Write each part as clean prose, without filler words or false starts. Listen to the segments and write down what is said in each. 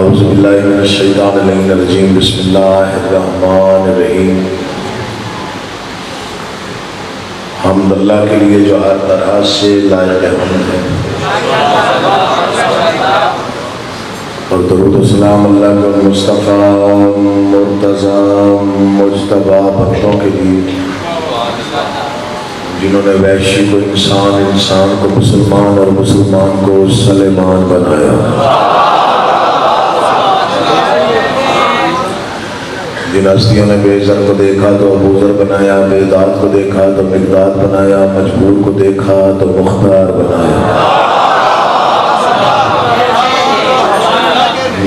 اعوذ باللہ من الشیطان الرجیم بسم اللہ الرحمن الرحیم حمد اللہ کے لیے جو ہر طرح سے لائق حمد ہے، اور درود و سلام اللہ کے مصطفیٰ مرتضیٰ مجتبیٰ بندوں کے لیے جنہوں نے وحشی کو انسان، انسان کو مسلمان اور مسلمان کو سلیمان بنایا، جن ہستیوں نے بے زر کو دیکھا تو ابوذر بنایا، بے داد کو دیکھا تو مقداد بنایا، مجبور کو دیکھا تو مختار بنایا۔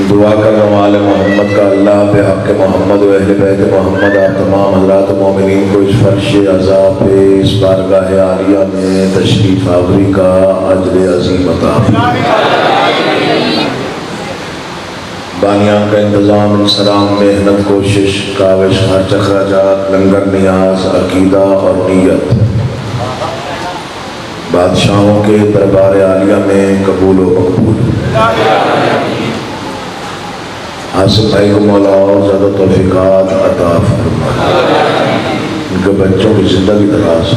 دعا کر رہا ہوں آل محمد کا اللہ پہ حق محمد و اہل بیت محمد آپ تمام حضرات مومنین کو اس فرش عزا پہ اس بارگاہ عالیہ میں تشریف آوری کا اجر عظیم عطا فرمائے۔ بانیان کا انتظام، انصرام، محنت، کوشش، کاوش، خرچ، اخراجات، لنگر، نیاز، عقیدہ اور نیت بادشاہوں کے دربار عالیہ میں قبول و مقبول۔ آصف بھائی کو مولا اور زیادہ توفیقات عطا فرمائے، ان کے بچوں کی زندگی دراز،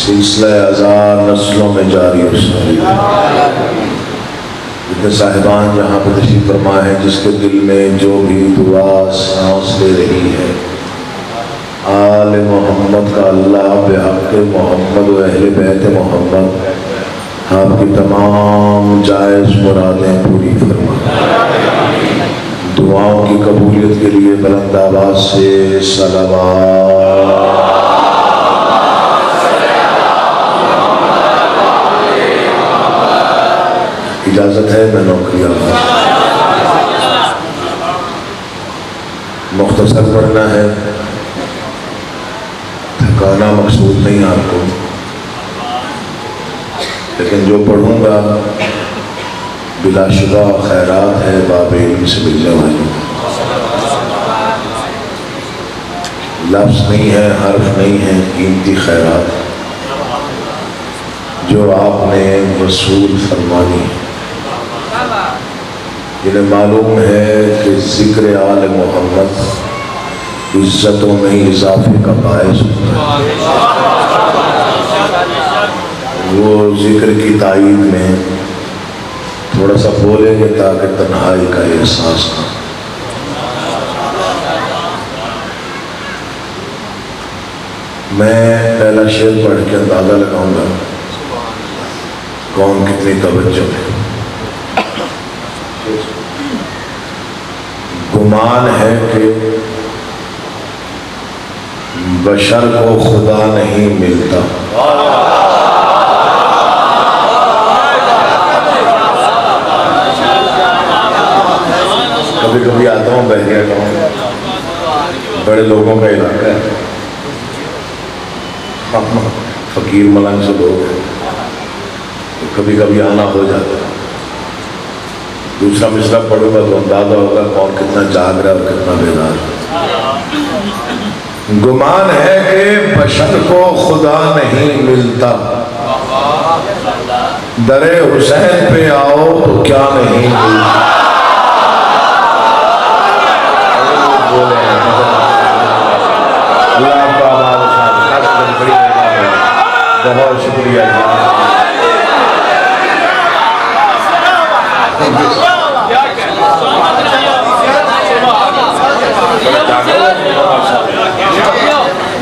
سلسلہ ازار نسلوں میں جاری و ساری۔ جتنے صاحبان جہاں پہ تشریف فرما ہے، جس کے دل میں جو بھی دعا سانس لے رہی ہے، آل محمد کا اللہ بحق محمد و اہل بیت محمد آپ کی تمام جائز مرادیں پوری فرما۔ دعاؤں کی قبولیت کے لیے بلند آواز سے صلوات۔ اجازت ہے میں نوکری مختصر پڑھنا ہے، تھکانا مقصود نہیں آپ کو، لیکن جو پڑھوں گا بلا شبہ خیرات ہے، باب علم سے مل جائے۔ لفظ نہیں ہے، حرف نہیں ہے، قیمتی خیرات جو آپ نے وصول فرمانی، جنہیں معلوم ہے کہ ذکر آل محمد عزتوں میں اضافے کا باعث ہوتا ہے۔ وہ ذکر کی تائید میں تھوڑا سا بولیں گے تاکہ تنہائی کا احساس نہ۔ میں پہلا شعر پڑھ کے اندازہ لگاؤں گا کون کتنی توجہ ہے۔ گمان ہے کہ بشر کو خدا نہیں ملتا، کبھی کبھی آتا ہوں بحریہ گاؤں، بڑے لوگوں کا علاقہ ہے، فقیر ملنگ سے لوگ ہیں، کبھی کبھی آنا ہو جاتا ہے۔ دوسرا مصرع پڑھوں گا تو اندازہ ہوگا کون کتنا جاگ رہا ہے اور کتنا بیدار ہے۔ گمان ہے کہ بشر کو خدا نہیں ملتا، در حسین پہ آؤ تو کیا نہیں ملتا۔ اللہ آپ کا آباد صاحب بڑی بہت شکریہ۔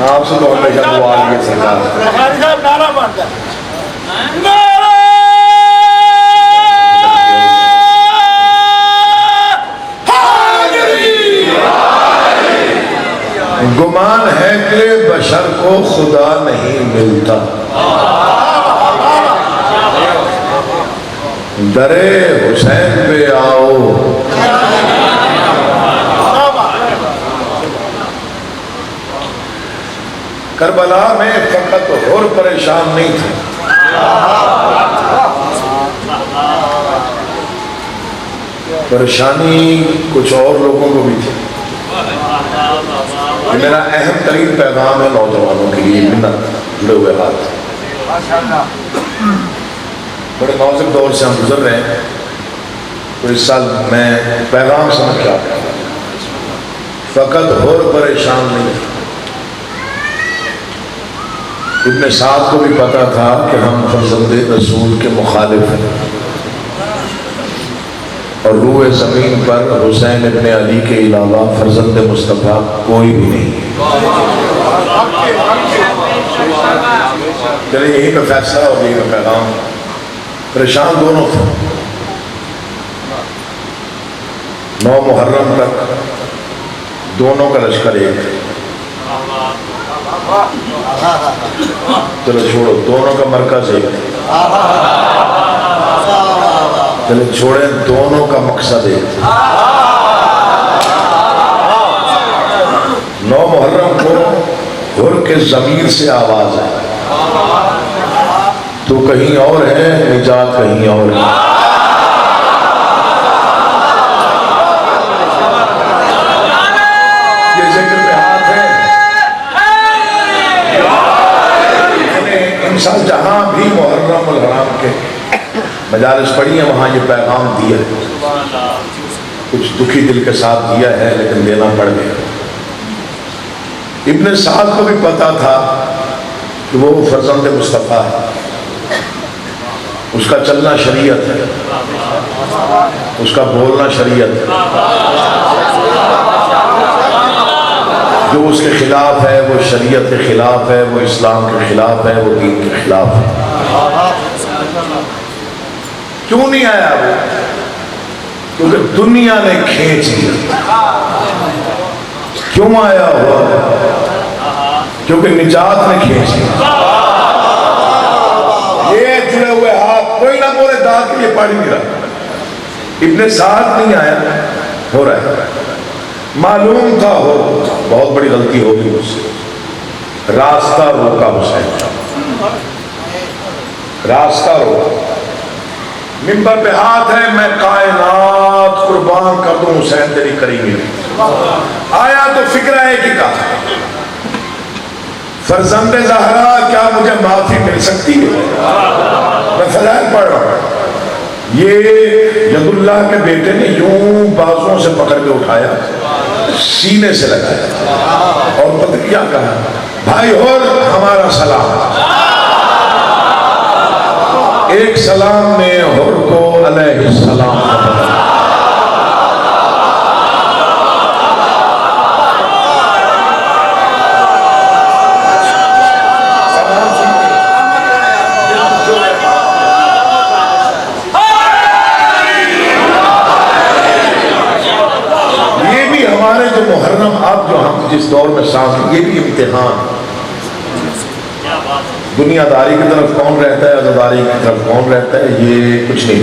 آپ سے تو ہمیشہ دعا لیے سرکار۔ بخاری صاحب نعرہ مارتا ہے، گمان ہے کہ بشر کو خدا نہیں ملتا، در حسین پہ آؤ۔ کربلا میں فقط اور پریشان نہیں تھے، پریشانی کچھ اور لوگوں کو بھی تھی۔ یہ میرا اہم ترین پیغام ہے نوجوانوں کے لیے، منت جڑے ہوئے ہاتھ۔ بڑے نازک دور سے ہم گزر رہے ہیں، تو اس سال میں پیغام سمجھ کے آتا ہوں، فقط اور پریشان نہیں۔ ابن سعد کو بھی پتا تھا کہ ہم فرزند رسول کے مخالف ہیں، اور روئے زمین پر حسین ابن علی کے علاوہ فرزند مصطفیٰ کوئی بھی نہیں ہے۔ چلے یہی پہ فیصلہ اور یہی پہ پیغام۔ پریشان دونوں تھے۔ 9 محرم تک دونوں کا لشکر ایک ہے۔ چلو چھوڑو، دونوں کا مرکز ایک ہے۔ چلے چھوڑیں، دونوں کا مقصد ایک ہے۔ 9 محرم کو حر کے ضمیر سے آواز ہے، تو کہیں اور ہے، نجات کہیں اور ہے۔ یہ ذکر پہ ہاتھ ہے۔ انسان جہاں بھی محرم الحرام کے مجالس پڑھی ہیں وہاں یہ پیغام دیا ہے، کچھ دکھی دل کے ساتھ دیا ہے لیکن دینا پڑ گیا۔ ابن سعد کو بھی پتا تھا کہ وہ فرزند مصطفیٰ ہے، اس کا چلنا شریعت ہے، اس کا بولنا شریعت ہے، جو اس کے خلاف ہے وہ شریعت کے خلاف ہے، وہ اسلام کے خلاف ہے، وہ دین کے خلاف ہے۔ کیوں نہیں آیا وہ؟ کیونکہ دنیا نے کھینچ لیا۔ کیوں آیا ہوا؟ کیونکہ نجات نے کھینچ لیا۔ یہ جڑے ہوئے ہاتھ کوئی نہ بولے، داد کے لیے پاڑی نہیں رہا۔ ابن سعد نہیں آیا، ہو رہا ہے، معلوم تھا ہو، بہت بڑی غلطی ہوگی مجھ سے، راستہ روکا حسین، راستہ روکا۔ منبر پہ ہاتھ ہے، میں کائنات قربان کر دوں حسین تیری کریمی میں۔ آیا تو فکر ہے کہ کہا فرزند زہرا کیا مجھے معافی مل سکتی ہے؟ میں فضائل پڑھ رہا ہوں، یہ ید اللہ کے بیٹے نے یوں بازوں سے پکڑ کے اٹھایا، سینے سے لگایا اور پتہ کیا کہا، بھائی اور ہمارا سلام۔ ایک سلام نے حر کو علیہ السلام کا محرم اب جو ہم جس دور میں سانس، یہ بھی امتحان۔ دنیا داری کی طرف کون رہتا ہے، عزاداری کی طرف کون رہتا ہے، یہ کچھ نہیں۔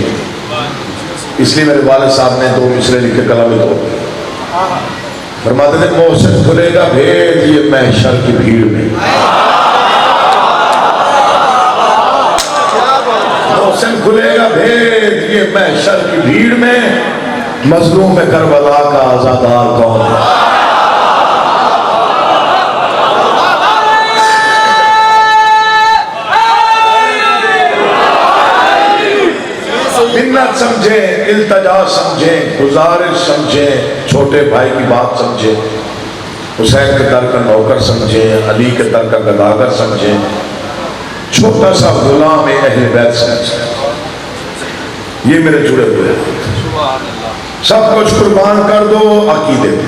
اس لیے میرے والد صاحب نے 2 مصرے لکھ کے قلم میں توڑ دیا۔ فرماتے تھے محسن کھلے گا بھید یہ محشر کی بھیڑ میں، محسن کھلے گا بھید یہ محشر کی بھیڑ میں، مظلوم کربلا کا عزادار کون ہے۔ منت سمجھیں، التجا سمجھیں، گزارش سمجھیں، چھوٹے بھائی کی بات سمجھیں، حسین کے در کا نوکر سمجھیں، علی کے در کا گداگر سمجھیں، چھوٹا سا غلام اہل بیت سمجھیں۔ یہ میرے جڑے ہوئے ہیں، سب کچھ قربان کر دو عقیدے پہ۔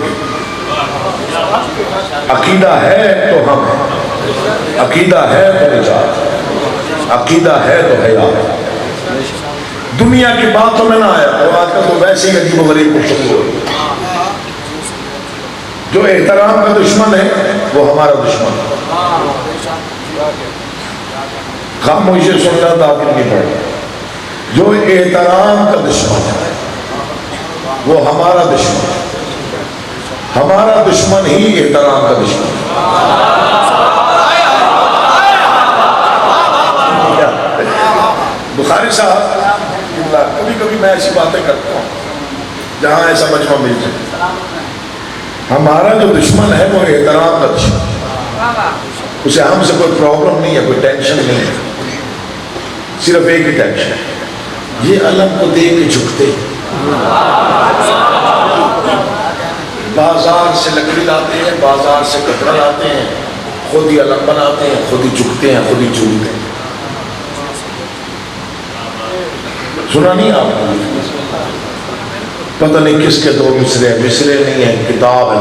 عقیدہ ہے تو ہم ہیں، عقیدہ ہے تو نجات، عقیدہ ہے تو حیات۔ دنیا کی باتوں میں نہ آیا، اور آج کل تو ویسے ہی عجیب و غریب گفتگو ہو رہی ہے۔ جو احترام کا دشمن ہے وہ ہمارا دشمن ہے، خاموشی سننا داخل نہیں پڑا۔ جو احترام کا دشمن ہے وہ ہمارا دشمن ہے، ہمارا دشمن ہی احترام کا دشمن ہے۔ بخاری صاحب کبھی کبھی میں ایسی باتیں کرتا ہوں جہاں ایسا مجمع مل جائے۔ ہمارا جو دشمن ہے وہ احترام کا دشمن ہے، اسے ہم سے کوئی پرابلم نہیں ہے، کوئی ٹینشن نہیں ہے، صرف ایک ہی ٹینشن ہے، یہ علم کو دیکھ کے جھکتے بازار سے لکڑی لاتے ہیں، بازار سے کپڑا لاتے ہیں، خود ہی علم بناتے ہیں، خود ہی جھکتے ہیں، خود ہی چومتے ہیں. سنا نہیں آپ نے؟ پتہ نہیں کس کے دو مصرے ہیں، مصرے نہیں ہیں، کتاب ہے،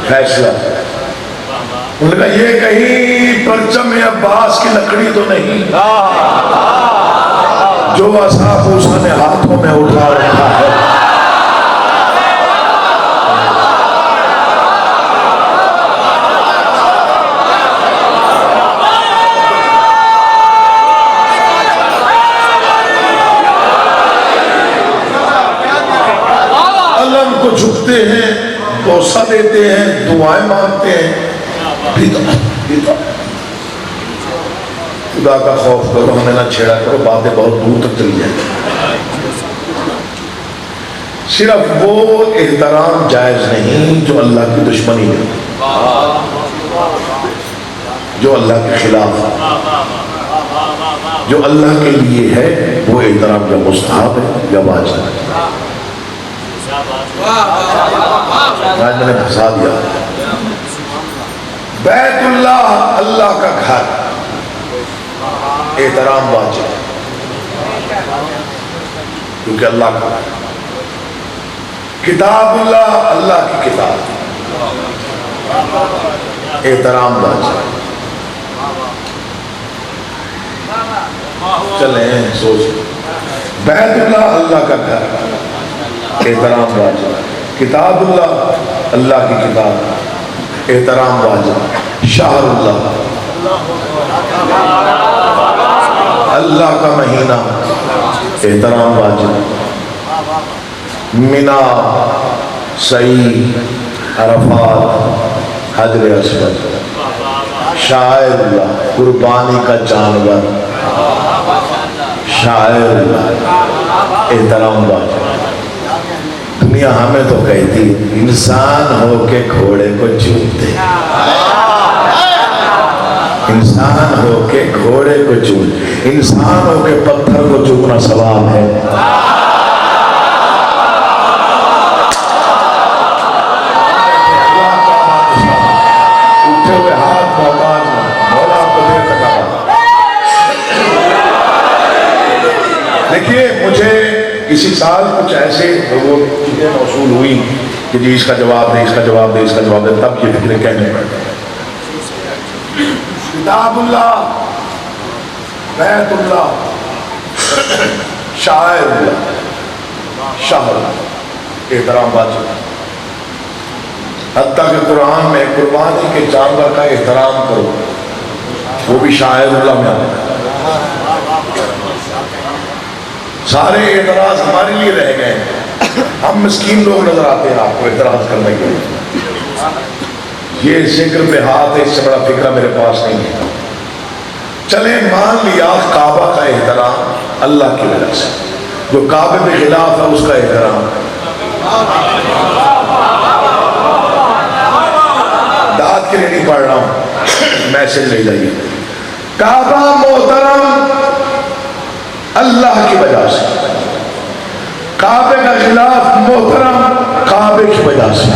فیصلہ. انہوں نے کہا یہ کہیں پرچم عباس کی لکڑی تو نہیں جو اصحاب موسیٰ نے ہاتھوں میں اٹھا رکھا ہے. علم کو جھکتے ہیں، بوسہ دیتے ہیں، دعائیں مانگتے ہیں. خدا کا خوف کرو، ہمیں نہ چھیڑا کرو، باتیں بہت دور تک چلی جائیں. صرف وہ احترام جائز نہیں جو اللہ کی دشمنی ہے، جو اللہ کے خلاف ہے. جو اللہ کے لیے ہے وہ احترام یا مستحب ہے یا واجب ہے. آج میں نے پھنسا دیا. بیت اللہ، اللہ کا گھر، احترام واجب کیونکہ اللہ کا. کتاب اللہ، اللہ کی کتاب، احترام واجب. چلیں سوچ. بیت اللہ، اللہ کا گھر، احترام واجب. کتاب اللہ، اللہ کی کتاب، احترام واجب. شہر اللہ، اللہ کا مہینہ، احترام واجب. مینا، سعی، عرفات، حجر اسود، شاعر اللہ، قربانی کا جانور، شاعر اللہ، احترام واجب. دنیا ہمیں تو کہتی انسان ہو کے گھوڑے کو چومتے، انسان ہو کے گھوڑے کو چوم، انسان ہو کے پتھر کو چومنا ثواب ہے. اٹھے ہوئے ہاتھ محتاج مولا آپ کو دیر تک آتا. دیکھیے مجھے اسی سال کچھ ایسے وہ چیزیں موصول ہوئی کہ جی اس کا جواب دے، اس کا جواب دے، اس کا جواب دے. تب یہ فکریں کہنے پڑے. کتاب اللہ، بیت اللہ، شاعر اللہ، شہر، احترام واجب. حتیٰ کہ قرآن میں قربانی کے جانور کا احترام کرو، وہ بھی شاعر اللہ میں آتا ہے. سارے اعتراض ہمارے لیے رہ گئے ہیں. ہم مسکین لوگ نظر آتے ہیں آپ کو اعتراض کرنے کے لیے. یہ ذکر پہ ہاتھ ہے، اس سے بڑا فکرہ میرے پاس نہیں ہے. چلیں مان لیا کعبہ کا احترام اللہ کی وجہ سے، جو کعبے کے خلاف ہے اس کا احترام. داد کے لیے نہیں پڑھ رہا ہوں، میسج لے جائیے. کعبہ محترم اللہ کی وجہ سے، کعبے کا خلاف محترم کعبے کی وجہ سے.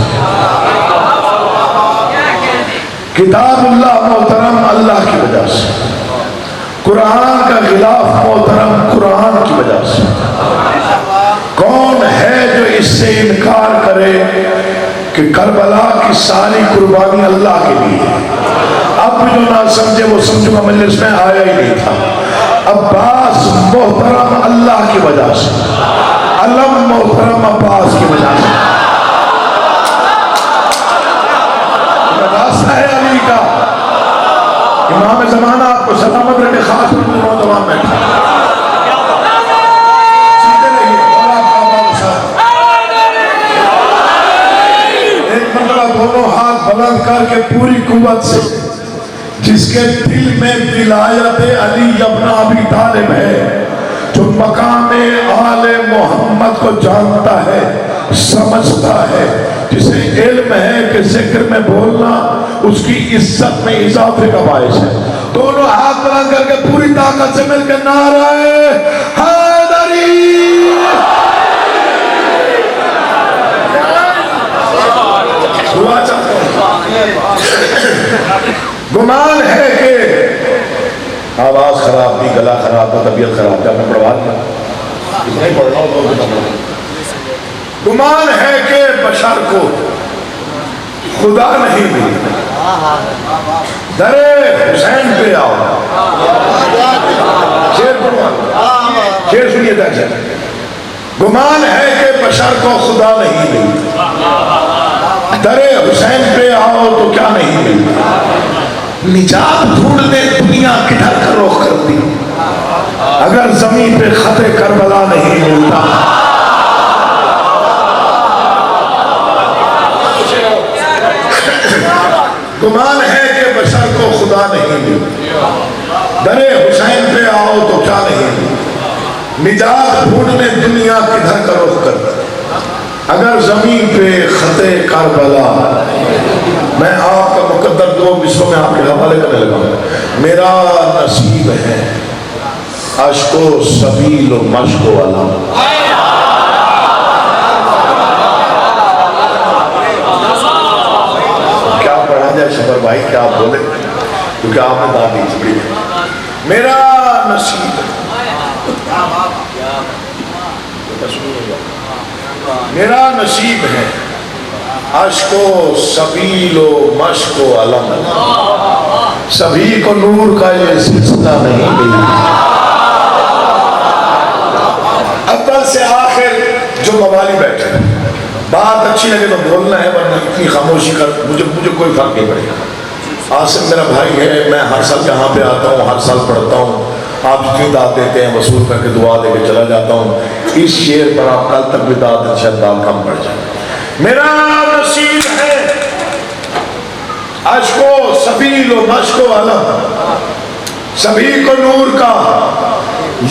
کتاب اللہ محترم اللہ کی وجہ سے، قرآن کا خلاف محترم قرآن کی وجہ سے. کون ہے جو اس سے انکار کرے کہ کربلا کی ساری قربانی اللہ کے لیے؟ اب جو نہ سمجھے وہ سمجھو گا مجلس میں آیا ہی نہیں تھا. عباس محترم اللہ کی وجہ سے، علم محترم عباس کی وجہ سے. راستہ ہے علی کا. امام زمانہ آپ کو سلامت رکھے، خاص نوجوان بیٹھا. سیدھے رہیے، اور آپ کا بابا صاحب ایک مرتبہ دونوں ہاتھ بلند کر کے پوری قوت سے، جس کے دل میں ولایت علی ابن ابی طالب ہے، جو مقام آل محمد کو جانتا ہے، سمجھتا ہے، جسے علم ہے کہ ذکر میں بولنا اس کی عزت میں اضافے کا باعث ہے. دونوں ہاتھ بلند کر کے پوری طاقت سے مل کے نعرہ حیدری گمان ہے کہ آواز خراب تھی، گلا خراب تھا، طبیعت خراب تھا، میں پڑھوا دیا اتنا ہی پڑھنا ہوتا. گمان ہے کہ بشر کو خدا نہیں ملتا، در حسین پہ آؤ. شیر پڑھوا، شیر سنیے تھا. گمان ہے کہ بشر کو خدا نہیں ملتا، در حسین پہ آؤ تو کیا نہیں ملتا. نجات ڈھونڈنے دنیا کدھر کا رخ کرتی، اگر زمین پہ خط کربلا نہیں ملتا. گمان ہے کہ بشر کو خدا نہیں ملتا، در حسین پہ آؤ تو کیا نہیں ملتا. نجات ڈھونڈنے دنیا کدھر کا رخ کرتی، اگر زمین پہ خط کربلا. میں آپ کا مقدر دو مصروں میں آپ کے حوالے کرنے لگا ہوں. میرا نصیب ہے عشق و سبیل و مشق و علم. کیا پڑھا جائے شبر بھائی، کیا آپ بولے، کیونکہ آپ نے دادی چپڑی. میرا نصیب ہے، میرا نصیب ہے عشق و سبیل و مشق و علم. سبھی کو نور کا یہ سلسلہ نہیں ملا. اول سے آخر جو موالی بیٹھے، بات اچھی لگے تو بولنا ہے، ورنہ اتنی خاموشی کر مجھے کوئی فرق نہیں پڑے گا. عاصم میرا بھائی ہے، میں ہر سال یہاں پہ آتا ہوں، ہر سال پڑھتا ہوں. آپ جتنی داد دیتے ہیں وصول کر کے دعا دے کے چلا جاتا ہوں. اس شعر پر آپ کل تک بھی داد شاید داد کم پڑ جائے. میرا نصیب ہے عشق و سبیل و مشق و علم. سبھی کو نور کا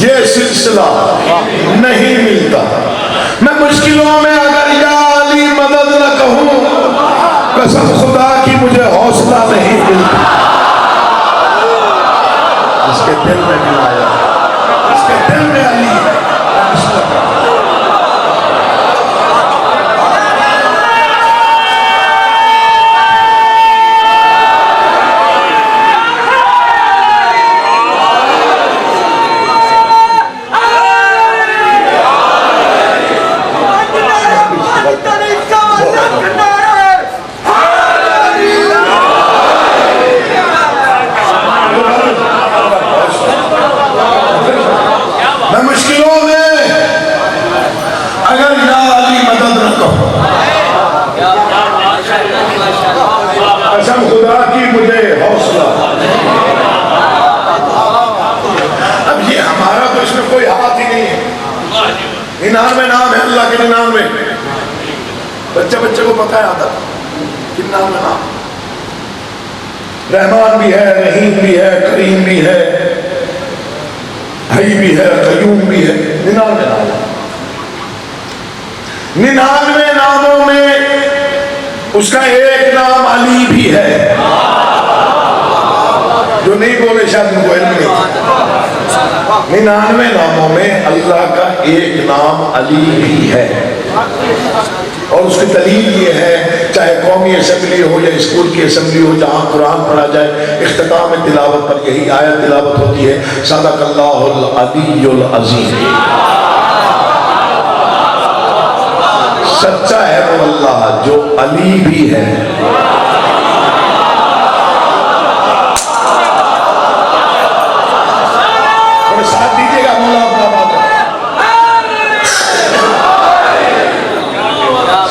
یہ سلسلہ نہیں ملتا. میں مشکلوں میں اگر یا علی مدد نہ کہوں، قسم خدا کی مجھے حوصلہ نہیں ملتا. اس کے دل میں کیوں آیا، اس کے دل میں علی ہے. ننانوے نام ہے اللہ کے. 99 بچے کو پتہ ہے آتا کتنا نام. رحمان بھی ہے، رحیم بھی ہے، کریم بھی ہے، حی بھی ہے، قیوم بھی ہے. 99 نام. 99 ناموں میں اس کا ایک نام علی بھی ہے. جو نہیں بولے شاید ان کو علم نہیں. 99 ناموں میں اللہ کا ایک نام علی بھی ہے. اور اس کی دلیل یہ ہے، چاہے قومی اسمبلی ہو یا اسکول کی اسمبلی ہو جہاں قرآن پڑھا جائے، اختتام تلاوت پر یہی آیت تلاوت ہوتی ہے، صدق اللہ العلی العظیم. سچا ہے وہ اللہ جو علی بھی ہے. ساتھ دیجیے گا مولا اپنا بات.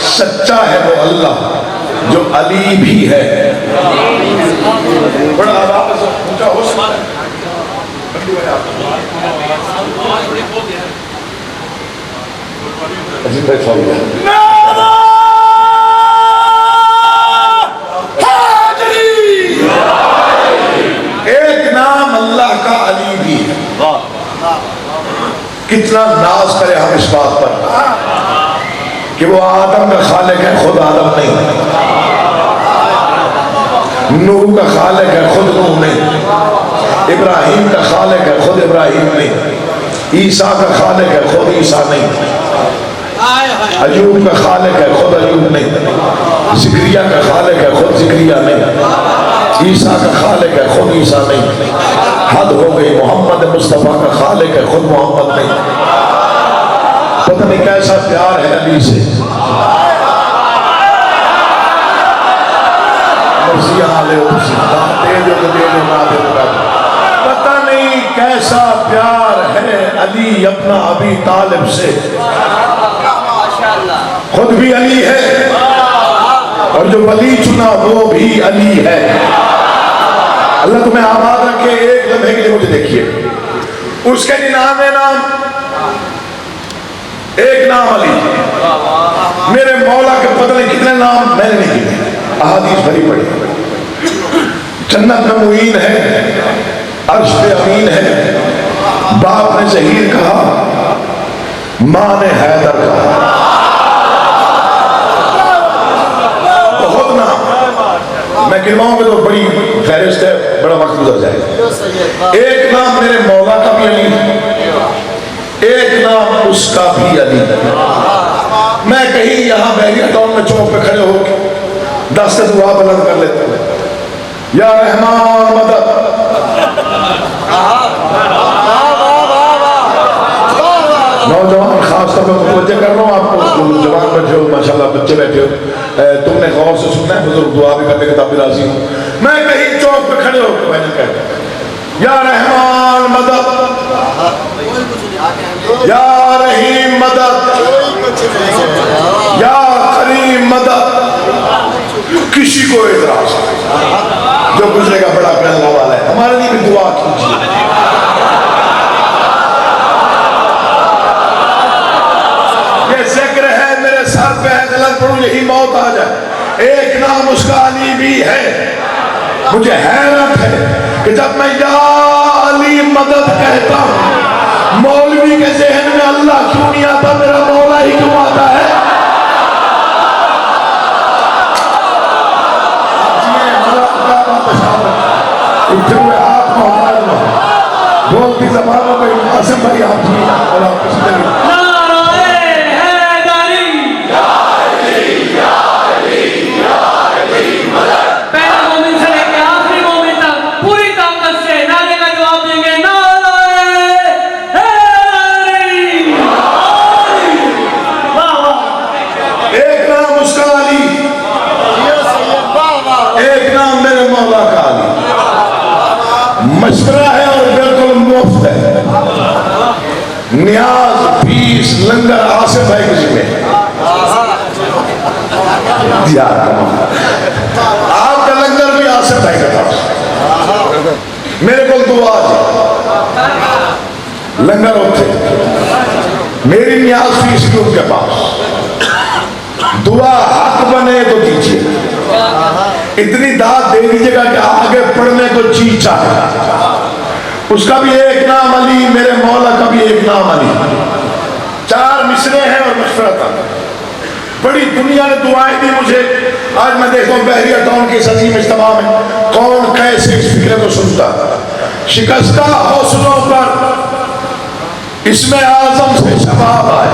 سچا ہے وہ اللہ جو علی بھی ہے. بڑا آواز اونچا ہو سکتا ہے. عظیم بھائی سوال ہے. ایک نام اللہ کا علی بھی ہے. کتنا ناز کرے ہم اس بات پر کہ وہ آدم کا خالق ہے، خود آدم نہیں. نوح کا خالق ہے، خود نوح نہیں. ابراہیم کا خالق ہے، خود ابراہیم نہیں. عیسیٰ کا خالق ہے، خود عیسیٰ نہیں. ایوب کا خالق ہے، خود ایوب نہیں. ذکریہ کا خالق ہے خود ذکریہ نہیں، عیسیٰ کا خالق ہے خود عیسیٰ نہیں، حد ہو گئی، محمد مصطفیٰ کا خالق ہے خود محمد نہیں۔ پتہ نہیں کیسا پیار ہے علی سے، پتہ نہیں کیسا پیار ہے علی اپنا ابی طالب سے، خود بھی علی ہے اور جو ولی چنا وہ بھی علی ہے۔ اللہ تمہیں آباد رکھے۔ ایک لمحے کے لیے مجھے دیکھیے، اس کے نام ایک نام علی، میرے مولا کے پتہ نہیں کتنے نام میں نے نہیں کیے، احادیث بھری پڑی۔ جنت میں معین ہے، عرش پہ امین ہے، باپ نے ظہیر کہا، ماں نے حیدر کہا، بہت نام، میں گنواؤں گا تو بڑی فہرست ہے، بڑا وقت گزر جائے گا۔ ایک نام میرے مولا کا بھی علی ہے، ایک نام اس کا بھی علی ہے۔ میں کہیں یہاں بحریہ ٹاؤن میں چوک پہ کھڑے ہو کے دست دعا بلند کر لیتا ہوں، یا رحمان مدد، نوجوان خاص طور پر متوجہ کر رہا ہوں آپ کو، جوان بیٹھے ہو ماشاءاللہ، بچے بیٹھے ہو، تم نے غور سے سننا ہے، بزرگ دعا بھی کرنے کے تب بھی راضی ہوں۔ میں کہیں چوک پہ کھڑے ہو کے میں نے کہتا ہوں، یا رحمان مدد، یا رحیم مدد، یا کریم مدد۔ کسی کو اعتراض جو گزرے گا بڑا کرنے والا ہے، ہمارے لیے بھی دعا کیجیے۔ یہ ذکر ہے میرے سر پہ ہے، غلط پڑھوں یہی موت آ جائے۔ ایک نام اس کا علی بھی ہے۔ مجھے حیرت ہے کہ جب میں یا علی مدد کہتا ہوں، مولوی کے ذہن میں اللہ کیوں نہیں آتا، میرا مولا ہی کیوں آتا ہے؟ اٹھے ہوئے ہاتھ محتاج ہو، بولتی زبانوں میں قاسم بھائی آپ جی اور آپ کسی طرح مشورہ ہے اور بالکل مفت ہے۔ نیاز فیس لنگر آصف بھائی کسی میں آپ کا لنگر بھی آصف بھائی کا پاس، میرے کو دعا جی لنگر ہوتے، میری نیاز فیس بھی ان کے پاس، دعا حق بنے تو دیجیے، اتنی داد دے دیجیے گا کہ آگے پڑھنے کو جی چاہے۔ اس کا بھی ایک نام علی، میرے مولا کا بھی ایک نام علی۔ 4 مصرے ہیں اور مشورہ تھا، بڑی دنیا نے دعائیں دی مجھے۔ آج میں دیکھتا ہوں بحریہ ٹاؤن کے اس عظیم اجتماع میں کون کیسے اس فکرے کو سنتا۔ شکستہ حوصلوں پر اسم اعظم سے شباب آئے،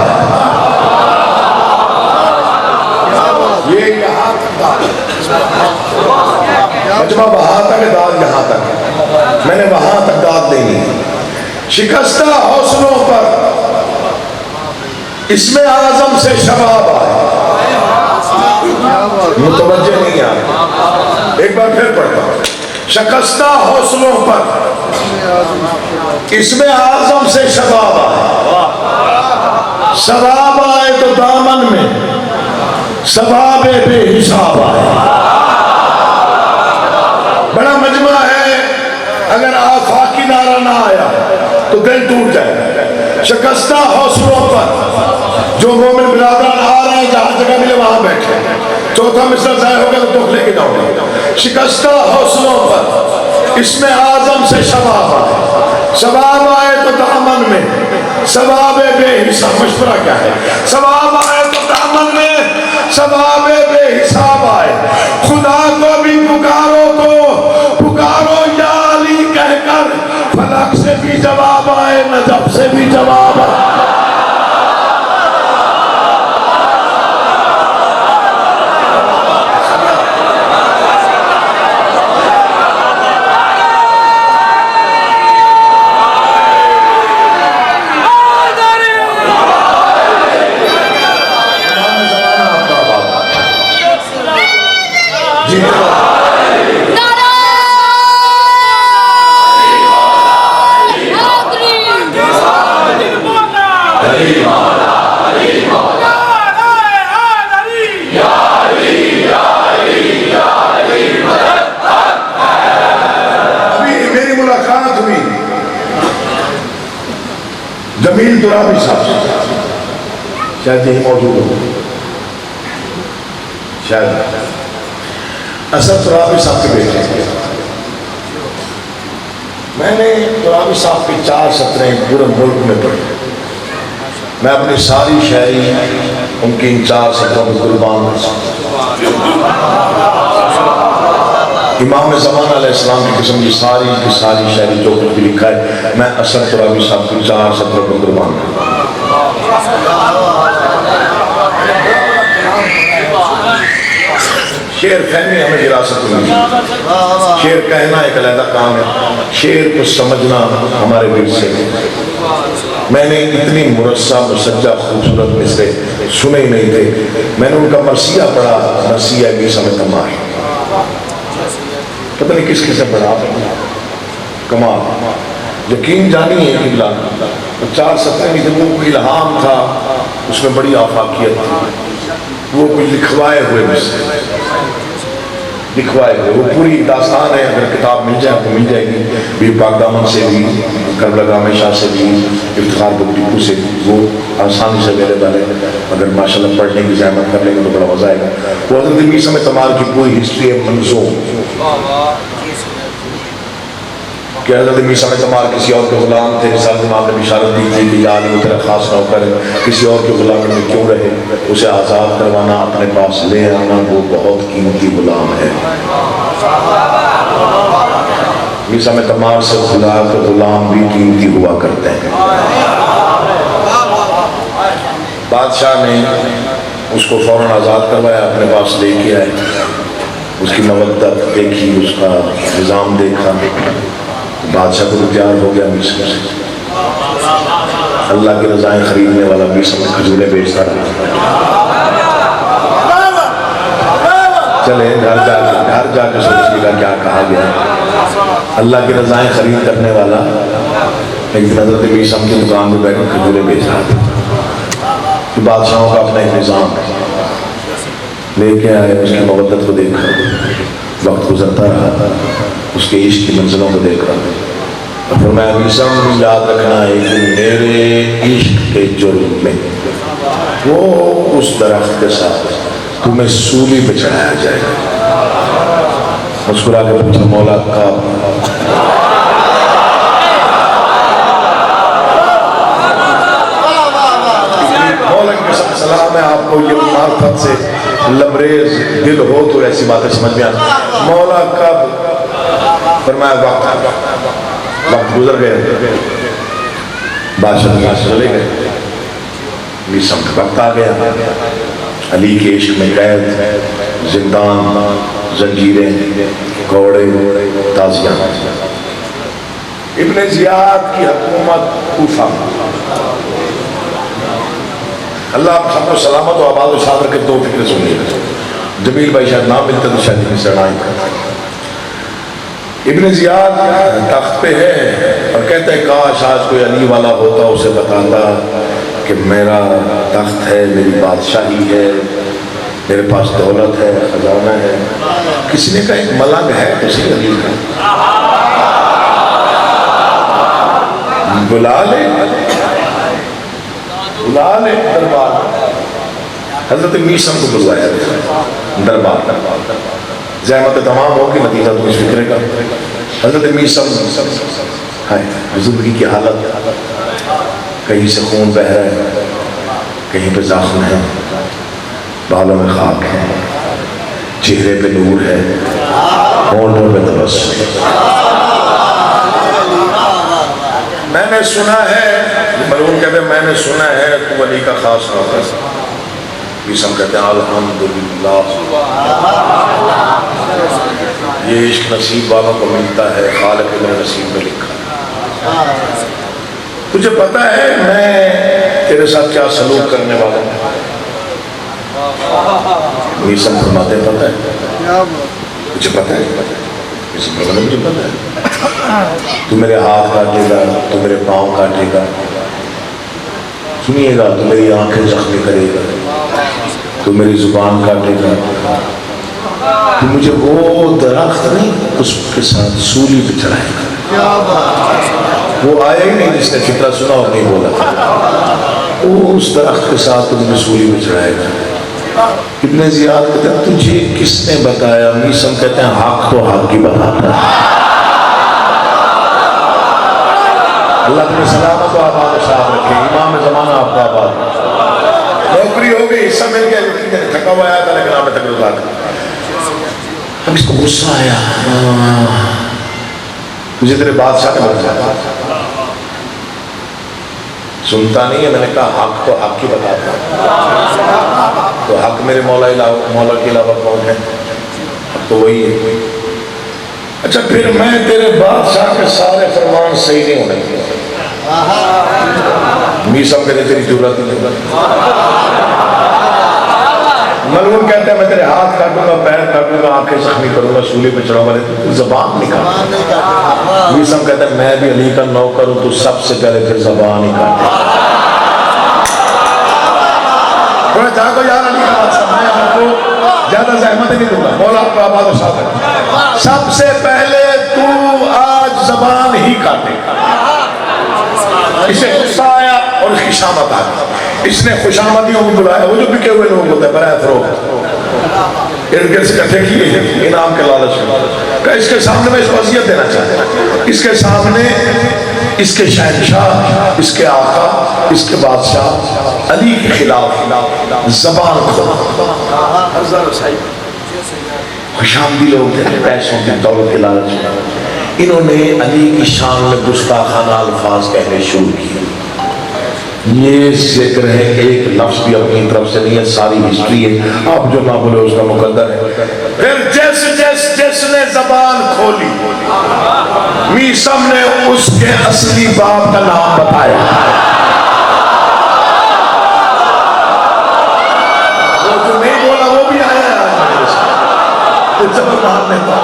یہ یہاں مجمع وہاں تک ہے، داد یہاں تک، میں نے وہاں تک داد دینی۔ شکستہ حوصلوں پر اسم اعظم سے شباب آئے، متوجہ نہیں آئے، ایک بار پھر پڑھتا ہوں۔ شکستہ حوصلوں پر اسم اعظم سے شباب آئے، شباب آئے تو دامن میں ثواب بے حساب آئے۔ بڑا مجمع ہے، اگر آفاقی نعرہ نہ آیا تو دل ٹوٹ جائے۔ شکستہ حوصلوں پر جو مومن برادران آ رہے ہیں، جہاں جگہ ملے وہاں بیٹھے، چوتھا مصرع ضائع ہوگا تو دکھ لے کے جاؤ گے۔ شکستہ حوصلوں پر اسم اعظم سے شباب آئے، شباب آئے تو دامن میں ثواب بے حساب۔ مشورہ کیا ہے؟ ثواب آئے تو دامن میں ثواب بے حساب آئے۔ خدا کو بھی پکارو تو پکارو یا علی کہہ کر، فلک سے بھی جواب آئے، نجف سے بھی جواب آئے۔ شاید یہی موجود ہو، شاید اسد ترابی صاحب کے بیٹے ہیں۔ میں نے ترابی صاحب کی 4 سطریں پورے ملک میں پڑھی، میں اپنی ساری شاعری ان کی ان 4 سطروں میں قربان کر سکتا ہوں۔ امام زمان علیہ السلام کی قسم کی ساری شاعری جو کچھ بھی لکھا ہے میں اسد ترابی صاحب کی 4 سطروں میں قربان کرتا ہوں۔ شعر فہمی ہمیں وراثت ملی، شعر کہنا ایک علیحدہ کام ہے، شعر کو سمجھنا ہمارے ورثے ہے۔ میں نے اتنی مرصع مسجع خوبصورت مصرے سنے ہی نہیں تھے، میں نے ان کا مرثیہ پڑھا، مرثیہ میسا میں کمال، پتہ نہیں کس کس نے پڑھا، کمال، یقین جانی ہے قبلہ 4 سطریں میں جب وہ کوئی الہام تھا، اس میں بڑی آفاقیت تھی، وہ کوئی لکھوائے ہوئے مصرے، لکھوائے ہوئے، وہ پوری داستان ہے، اگر کتاب مل جائے تو مل جائے گی، بھی پاک دامن سے بھی، کربلا گام شاہ سے بھی، افتخار بک ٹیپو سے بھی، وہ آسانی سے اویلیبل ہے، اگر ماشاءاللہ پڑھنے کی زحمت کر لیں گے تو بڑا مزہ آئے گا۔ وہ حضرت میسا میں تمار کی پوری ہسٹری ہے منظوم، کہ حضرت میسا میں تمار کسی اور کے غلام تھے، رسالت امام نے بشارت دی تھی کہ یا علی وہ تیرا خاص نوکر ہے، کسی اور کے غلام میں کیوں رہے، اسے آزاد کروانا، اپنے پاس لے آنا، وہ بہت قیمتی غلام ہے۔ میسا میں تمار سے خدا کے غلام بھی قیمتی ہوا کرتے ہیں۔ بادشاہ نے اس کو فوراً آزاد کروایا، اپنے پاس لے کے آئے، اس کی مودت دیکھی، اس کا نظام دیکھا، بادشاہ کو تیار ہو گیا میسا سے، اللہ کی رضائیں خریدنے والا میسا میں کھجوریں بیچتا رہا، چلے گھر جا کے سوچیے گا کیا کہا گیا، اللہ کی رضائیں خرید کرنے والا ایک دن حضرت میسا کی دکان میں بیٹھ کر کھجوریں بیچ رہا تھا، کہ بادشاہوں کا اپنا ایک نظام ہے، لے کے آئے، اس کی مودت کو دیکھا، وقت گزرتا رہا، اس کے عشق کی منزلوں کو دیکھا، اور فرمایا میسا یاد رکھنا ہے کہ میرے عشق کے جرم میں وہ اس درخت کے ساتھ تمہیں سولی پہ چڑھایا جائے گا۔ مسکرا کے پوچھا مولا کا مولا کی قسم سلام ہے آپ کو، یہ معرفت سے لبریز دل ہو تو ایسی باتیں سمجھ میں آتی، مولا کب، فرمایا وقت گزر گئے، بادشاہ چلے گئے، میسا کا وقت آ گیا، علی کے عشق میں قید، زندان، زنجیریں، گھوڑے، تازیاں، ابن زیاد کی حکومت کوفہ، اللہ آپ سب کو سلامت و آباد و شاد رکھے۔ 2 فکریں سنیے، جمیل بھائی شاید نام ملتے تو شاید میں سڑائی کرتا۔ ابن زیاد تخت پہ ہے اور کہتا ہے کاش آج کوئی علی والا ہوتا، اسے بتاتا کہ میرا تخت ہے، میری بادشاہی ہے، میرے پاس دولت ہے، خزانہ ہے۔ کسی نے کہا ایک ملنگ ہے تو صحیح علی کا، بلا لے دربار۔ حضرت میسا کو بلوایا دربار، زحمت تمام ہوگی، نتیجہ تو اس فکرے کا۔ حضرت میسا بزرگی کی حالت، کہیں سے خون بہ رہا ہے، کہیں پہ زخم ہے، بالوں میں خاک ہے، چہرے پہ نور ہے، ہونٹوں پہ تبسم۔ میں نے سنا ہے، ملعون کہتے ہیں میں نے سنا ہے تو علی کا خاص نوکر۔ میسا کہتے ہیں الحمدللہ، یہ عشق نصیب والوں کو ملتا ہے، خالق نے نصیب میں لکھا۔ تجھے پتا ہے میں تیرے ساتھ کیا سلوک کرنے والا ہوں؟ میسا فرماتے ہیں پتہ ہے، مجھے پتہ ہے، میسا فرماتے ہیں مجھے پتہ ہے، تو میرے ہاتھ کاٹے گا، تو میرے پاؤں کاٹے گا، سنیے گا، تو میری آنکھیں زخمی کرے گا، تو میری زبان کاٹے گا، تو مجھے وہ درخت نہیں اس کے ساتھ سولی پہ چڑھائے گا۔ وہ آیا ہی نہیں جس نے فکرہ سنا اور نہیں بولا تھا۔ اس درخت کے ساتھ تم نے سولی میں چڑھائے گا. ابن زیاد کہتے ہیں تجھے کس نے بتایا؟ میسم کہتے ہیں حق تو حق کی بتاتا ہے. اللہ تمہیں سلامت و آباد و شاد رکھے. امام زمانہ آپ کا آباد. نوکری ہو گئی، حصہ مل گیا، تھکا ہوا آیا تھا لیکن آپ نے تک روزہ تھا. اب اس کو غصہ آیا، مجھے تیرے بادشاہ نے بتایا. سنتا نہیں ہے، میں نے کہا حق تو حق کی بتاتا ہے. تو حق میرے مولا کے علاوہ کون ہے؟ اب تو وہی ہے. اچھا پھر میں تیرے بادشاہ کے سارے فرمان صحیح نہیں ہونے کے. میسم کہتے تیری ضرورت نہیں. ملعون کہتے ہیں میں تیرے ہاتھ کاٹوں گا، پیر کاٹوں گا، آنکھیں زخمی کروں گا، سولی پہ چڑھاؤں گا، زبان نہیں کاٹوں. میسم کہتے ہیں میں بھی علی کا نوکر ہوں، تو سب سے پہلے پھر زبان ہی کاٹے. تھوڑا جاگو یار علی کا بادشاہ، میں آپ کو زیادہ زحمت نہیں دوں گا. مولا آپ کو آباد و شاد رکھے. سب سے پہلے تو آج زبان ہی کاٹے. اسے غصہ آیا اور اس کی شامت آئی. اس نے خوشامدیوں کو بلایا، وہ جو بکے ہوئے لوگ ہوتے ہیں برائے فروخت، ارد گرد سے اکٹھے کیے انعام کے لالچ میں. کہ اس کے سامنے میں اس کو وصیت دینا چاہتا ہوں. اس کے سامنے اس کے شہنشاہ، اس کے آقا، اس کے بادشاہ علی کے خلاف زبان کھولا. خوشامدی لوگ تھے، پیسوں کی دولت کے لالچ میں. انہوں نے علی کی شان میں گستاخانہ الفاظ کہنے شروع کیے. یہ ذکر ہے، ایک لفظ بھی اپنی طرف سے نہیں ہے، ساری ہسٹری ہے. آپ جو نہ بولے اس کا مقدر ہے. پھر جس نے زبان کھولی، میسم نے اس کے اصلی باپ کا نام بتایا. وہ جو نہیں بولا وہ بھی آیا ہے. زبر مارنے کا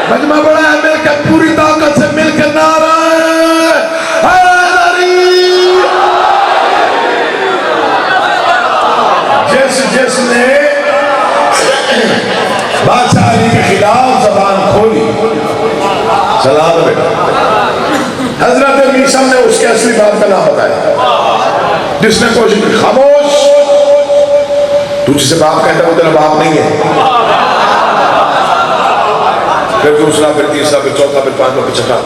مجمع بڑا ہے، مل کے پوری طاقت سے مل کے نعرہ حیدری. جس نے بادشاہ علی کے خلاف زبان کھولی، سلام بیٹا. حضرت میسم نے اس کے اصلی باپ کا نام بتایا. جس نے کوشش کی، خاموش، تو جسے باپ کہتا ہے وہ تیرا باپ نہیں ہے. پھر دوسرا، پھر تیسرا، پھر چوتھا، پھر پانچواں، پھر چھٹا.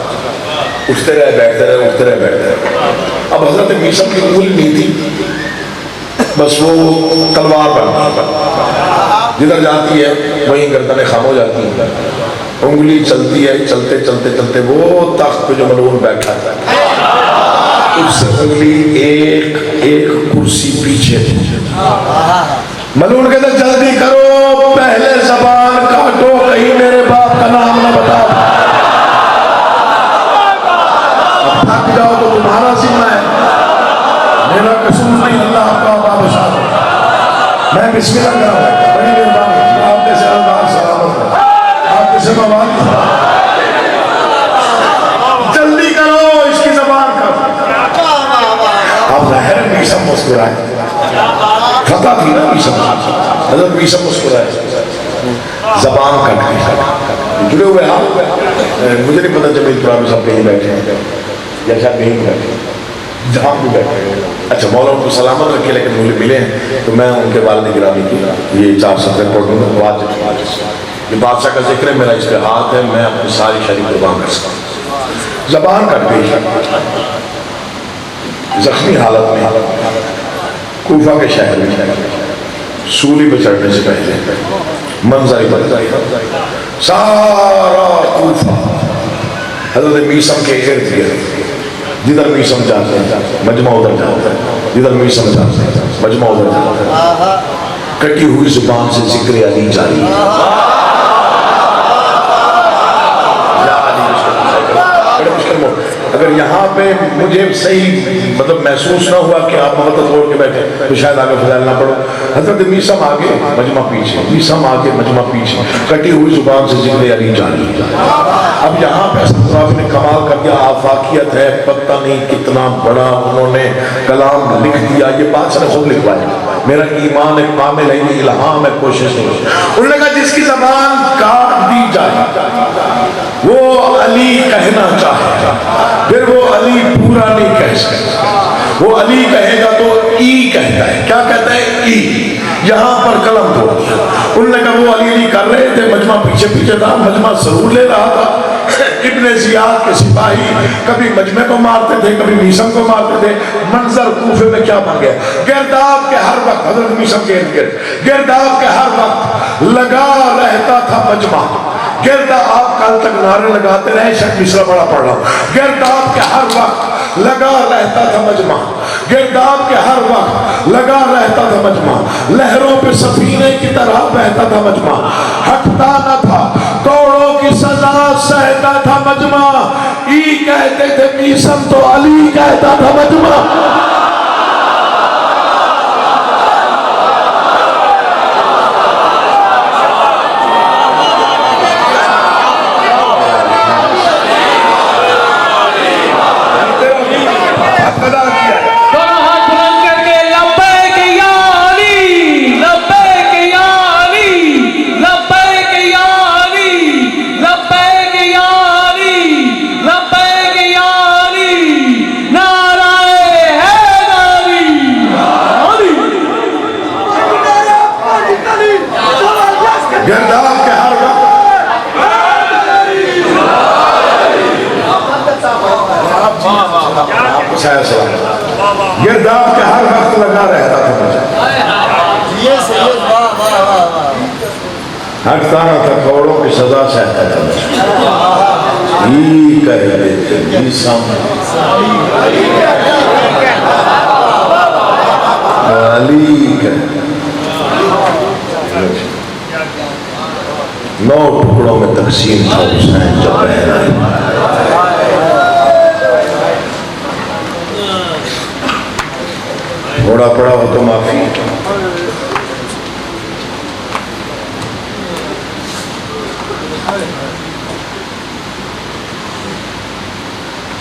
اٹھتے رہے بیٹھتے رہے، اٹھتے رہے بیٹھتے رہے. اب حضرت میسم کی انگلی نہیں تھی، بس وہ تلوار بن جدھر جاتی ہے وہیں گردنیں خام ہو جاتی ہیں. انگلی چلتی ہے، چلتے چلتے چلتے وہ تخت پہ جو ملعون بیٹھا ہے اس سے انگلی ایک کرسی پیچھے. ملعون کہتے جلدی کرو، پہلے زبان کاٹو، کہیں میرے باپ کا نام نہ بتا. اب تھک جاؤ تو تمہارا ذمہ ہے، میرا قصور نہیں. اللہ آپ کا آباد و شاد. میں بسم اللہ کر رہا ہوں. بڑی مہربانی، آپ جیسے اللہ سلامت ہے، آپ جیسے مواد جلدی کرو، اس کی زبان کاٹو. اب ظاہر میسم مسکرائے. فتح تھی نا میسم. حضرت میسم مسکرائے، زبان کٹ گئی. جڑے ہوئے آپ مجھے نہیں پتا جمیل پرابی صاحب کہیں بیٹھے ہیں یا شاید کہیں بیٹھے ہیں، جہاں بھی بیٹھے ہیں. اچھا مولا ان کو سلامت رکھے، لیکن مجھے ملے ہیں تو میں ان کے والد گرامی کی یہ 4 صفحے پڑھ دوں گا. یہ بادشاہ کا ذکر ہے، میرا اس پہ ہاتھ ہے، میں اپنی ساری شریف قربان کر سکتا ہوں. زبان کٹ گئی. زخمی حالت میں کوفہ کے شہر میں سولی پہ چڑھنے سے پہلے منظر بدل سارا کوفہ حضرت میسم کے ارد گرد، جدھر میسم جاتے ہیں مجمع ادھر جاتا ہے، جدھر میسم جاتے ہیں مجمع ادھر جاتا ہے. کٹی ہوئی زبان سے ذکر علی جاری. اگر یہاں پہ مجھے صحیح مطلب محسوس نہ ہوا کہ آپ محبت چھوڑ کے بیٹھے تو شاید آگے فضائل نہ پڑھو. حضرت میسم آگے مجمع پیچھے، میسم آگے مجمع پیچھے، کٹی ہوئی زبان سے ذکر علی جاری. اب یہاں پہ نے کمال کر کیا آفاقیت ہے، پتہ نہیں کتنا بڑا انہوں نے کلام لکھ دیا. یہ بات سے خود لکھوایا، میرا ایمان ایک کامل ہے، یہ الہام ہے، کوشش نہیں. انہوں نے کہا جس کی زبان کاٹ دی جائے وہ علی کہنا چاہے، پھر وہ علی پورا نہیں کہہ سکتا. وہ علی کہے گا تو ای کہتا ہے. کیا کہتا ہے؟ ای. یہاں پر قلم توڑ دیا. انہوں نے کہا وہ علی کر رہے تھے، مجمع پیچھے پیچھے تھا، مجمع ضرور لے رہا تھا. ابن زیاد کے سپاہی کبھی مجمع کو مارتے تھے، کبھی میثم کو مارتے تھے. منظر کوفے میں کیا بن گیا؟ گرداب کے ہر وقت حضرت میثم کے ارد گرد گرداب کے ہر وقت لگا رہتا تھا مجمع. گرداب آپ کل تک نعرے لگاتے رہے، شاید مصرع بڑا پڑھ رہا ہوں. گرداب کے ہر وقت لگا رہتا تھا مجمع. گرداب کے ہر وقت لگا رہتا تھا مجمع. لہروں پہ سفینے کی طرح بہتا تھا مجمع. ہٹتا نہ تھا، کوڑوں کی سزا سہتا تھا مجمع. ای کہتے تھے میثم تو علی کہتا تھا مجمع. گرداب کے ہر وقت لگا رہتا تھا، ہٹتا نہ تھا، کوڑوں کی سزا سہتا تھا. یہ کہتے تھے میثم علی کہتے. 9 ٹکڑوں میں تقسیم تھا حسین جب بہن آئی. تھوڑا پڑا ہو تو معافی.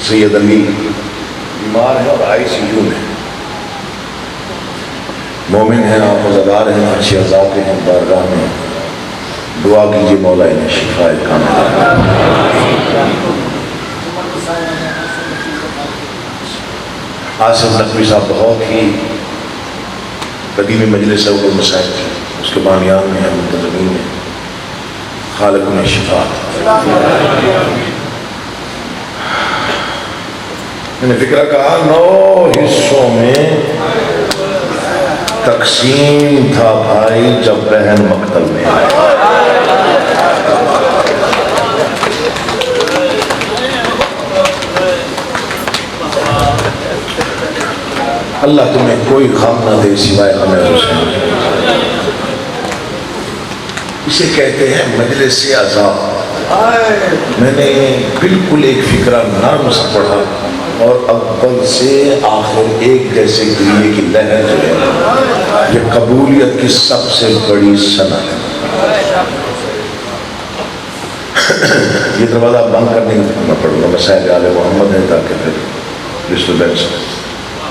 سید علی بیمار ہے اور آئی سی یو میں. مومن ہیں، آپ مزدار ہیں، اچھے عذاب ہیں، بارگاہ میں دعا کیجیے مولا انہیں شفا کاملہ. آصف نقوی صاحب بہت ہی قدیمی مجلس ہے، اوپر مسائل تھی، اس کے بانیان میں ہیں، منتظمین میں. خالق انہیں شفا. میں نے فکرہ کہا 9 حصوں میں تقسیم تھا بھائی جب بہن مقتل میں آئے. اللہ تمہیں کوئی غم نہ دے سوائے ہمیں حسین. اسے کہتے ہیں مجلس عذاب. میں نے بالکل ایک فکرہ نرم سے پڑھا اور اول سے آخر ایک جیسے گریے کی لہر جو ہے یہ قبولیت کی سب سے بڑی صنعت ہے. یہ دروازہ بند کرنے میں پڑوں گا. مسائل آل محمد ہے تاکہ پھر اسٹوڈنٹس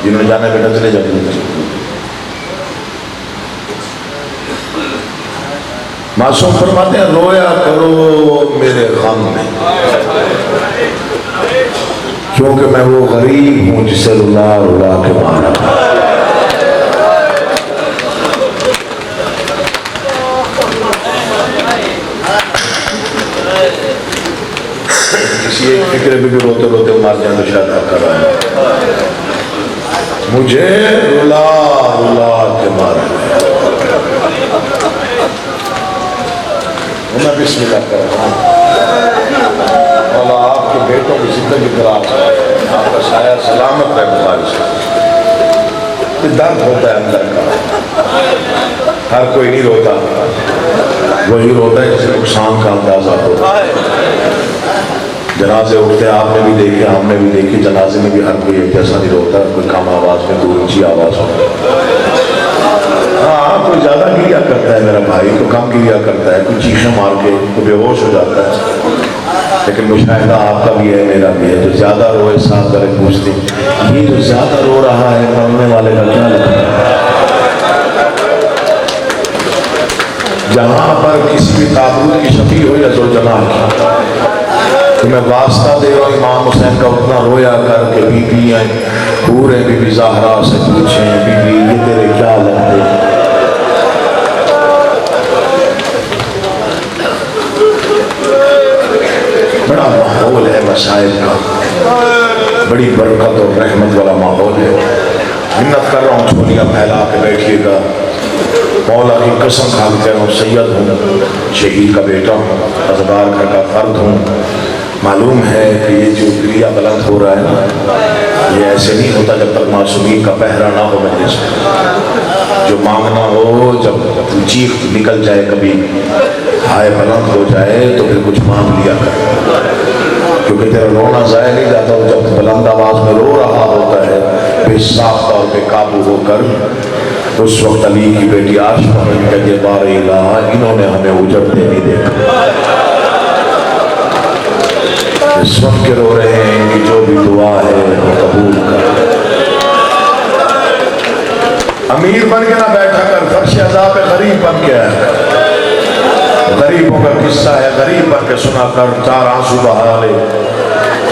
جنہوں نے جانا ہے بیٹا چلے جاتے. معصوم فرماتے ہیں رویا کرو میرے غم میں، کیونکہ میں وہ غریب ہوں جسے رلا رلا کے مارا. کسی ایک فکرے میں بھی روتے روتے مار جائیں تو شاید آپ کر رہا ہے. مجھے رلا رلا کے مارا. میں بسم اللہ کر رہا ہوں. اللہ آپ کے بیٹوں کی زندگی دراز ہے، آپ کا سایہ سلامت ہے. بخاری سے درد ہوتا ہے اندر کا. ہر کوئی نہیں روتا، وہی روتا ہے جسے نقصان کا اندازہ ہوتا ہے. جنازے اٹھتے ہیں، آپ نے بھی دیکھے، ہم نے بھی دیکھی. جنازے میں بھی ہر کوئی ایک جیسا نہیں روتا، کوئی کم آواز میں، کوئی اونچی آواز ہوتا ہے. ہاں کوئی زیادہ گریا کرتا ہے میرا بھائی، تو کم گریا کرتا ہے، کوئی چیخیں مار کے کوئی بے ہوش ہو جاتا ہے. لیکن مشاہدہ آپ کا بھی ہے میرا بھی ہے، جو زیادہ روئے صاحب کرے پوچھتے یہ جو زیادہ رو رہا ہے مرنے والے کا کیا لگتا ہے؟ جہاں پر کسی بھی تابوت کی شفیع ہو یا ذوالجلال کی، تو میں واسطہ دے رہا ہوں امام حسین کا اتنا رویا کر کے بی بی پورے بی بی زہرا سے پوچھیں بی بی یہ تیرے کیا لگتے ہیں؟ بڑا ماحول ہے مسائل کا، بڑی برکت اور رحمت والا ماحول ہے۔ منت کر رہا ہوں چھولیاں پھیلا کے بیٹھیے گا، مولا کی قسم کھا کے کہہ رہا ہوں سید ہوں، شہید کا بیٹا ہوں، ازدار گھر کا فرد ہوں۔ معلوم ہے کہ یہ جو کریا بلند ہو رہا ہے نا، یہ ایسے نہیں ہوتا جب تک معصومین کا پہرا نہ ہو مجلس میں۔ جو مانگنا ہو جب چیخ نکل جائے، کبھی ہائے بلند ہو جائے تو پھر کچھ مانگ لیا کر، کیونکہ تیرا رونا ضائع نہیں جاتا۔ جب بلند آواز میں رو رہا ہوتا ہے بے ساختہ اور بے قابو ہو کر، اس وقت علی کی بیٹی عائشہ کہتی ہے بار الہ انہوں نے ہمیں اجڑتے نہیں دیکھا، اس وقت کے رو رہے ہیں ان کی جو بھی دعا ہے وہ قبول کر۔ امیر بن کے نہ بیٹھا کر، فرش عذاب غریب بن کے ہے، غریبوں کا قصہ ہے، غریب بن کے سنا کر، چار آنسو بہا لے۔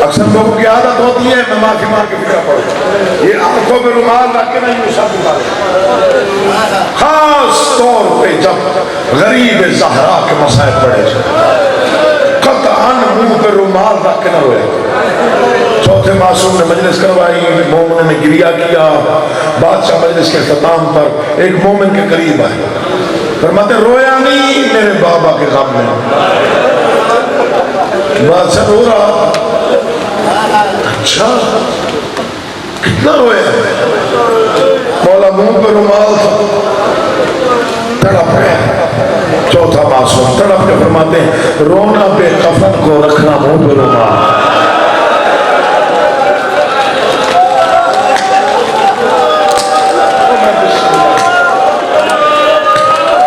اکثر لوگوں کی عادت ہوتی ہے میں معافی مانگ کے فکر پڑھوں، یہ آنکھوں پہ رومال رکھ کے نہیں سب اتارے، خاص طور پہ جب غریب زہرا کے مسائل پڑے قطعاً منہ پہ رومال رکھ کے نہ روئے۔ چوتھے معصوم نے مجلس کروائی، مومن نے گریہ کیا، بادشاہ مجلس کے اختتام پر ایک مومن کے قریب آئے، فرماتے رویا نہیں میرے بابا کے غم میں۔ بادشاہ رو رہا، اچھا کتنا رویا؟ مولا منہ پہ رومال تھا، تڑپ گیا۔ چوتھا معصوم تڑپ کے فرماتے ہیں رونا پہ کفن کو رکھنا منہ پہ رومال۔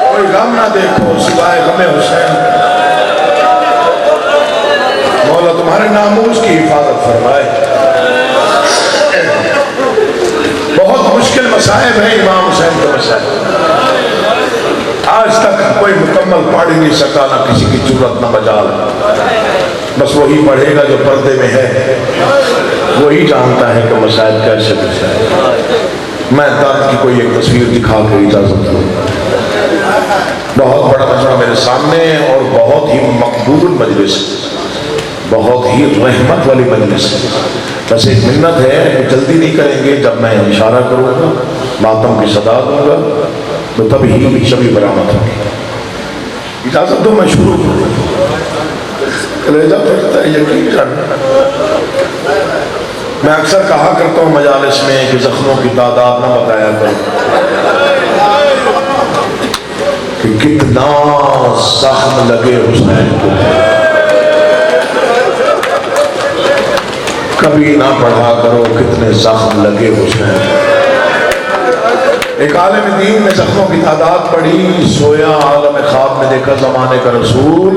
کوئی غم نہ دیکھو سوائے غم حسین، مولا تمہارے ناموس کی حفاظت فرمائے۔ بہت مشکل مسائب ہیں امام حسین کے مسائب، آج تک کوئی مکمل پڑھ ہی نہیں سکا، نہ کسی کی ضرورت نہ مجال، بس وہی پڑھے گا جو پردے میں ہے، وہی جانتا ہے کہ مسائب کیسے مسائب۔ میں درد کی کوئی ایک تصویر دکھا کے اجازت دوں۔ بہت بڑا مجمع میرے سامنے اور بہت ہی مقبول مجلس، بہت ہی رحمت والی مجلس، بس ایک منت ہے جلدی نہیں کریں گے، جب میں اشارہ کروں گا ماتم کی صدا دوں گا تو تب ہی شبی برآمد ہوگی۔ اجازت دو میں شروع کروں، کلیجہ پھرتا ہے یقین کرنا۔ میں اکثر کہا کرتا ہوں مجالس میں کہ زخموں کی تعداد نہ بتایا کرو کہ کتنا زخم لگے حسین کو، کبھی نہ پڑھا کرو کتنے زخم لگے حسین۔ ایک عالم دین نے زخموں کی تعداد پڑھی، سویا عالم خواب میں دیکھا زمانے کا رسول،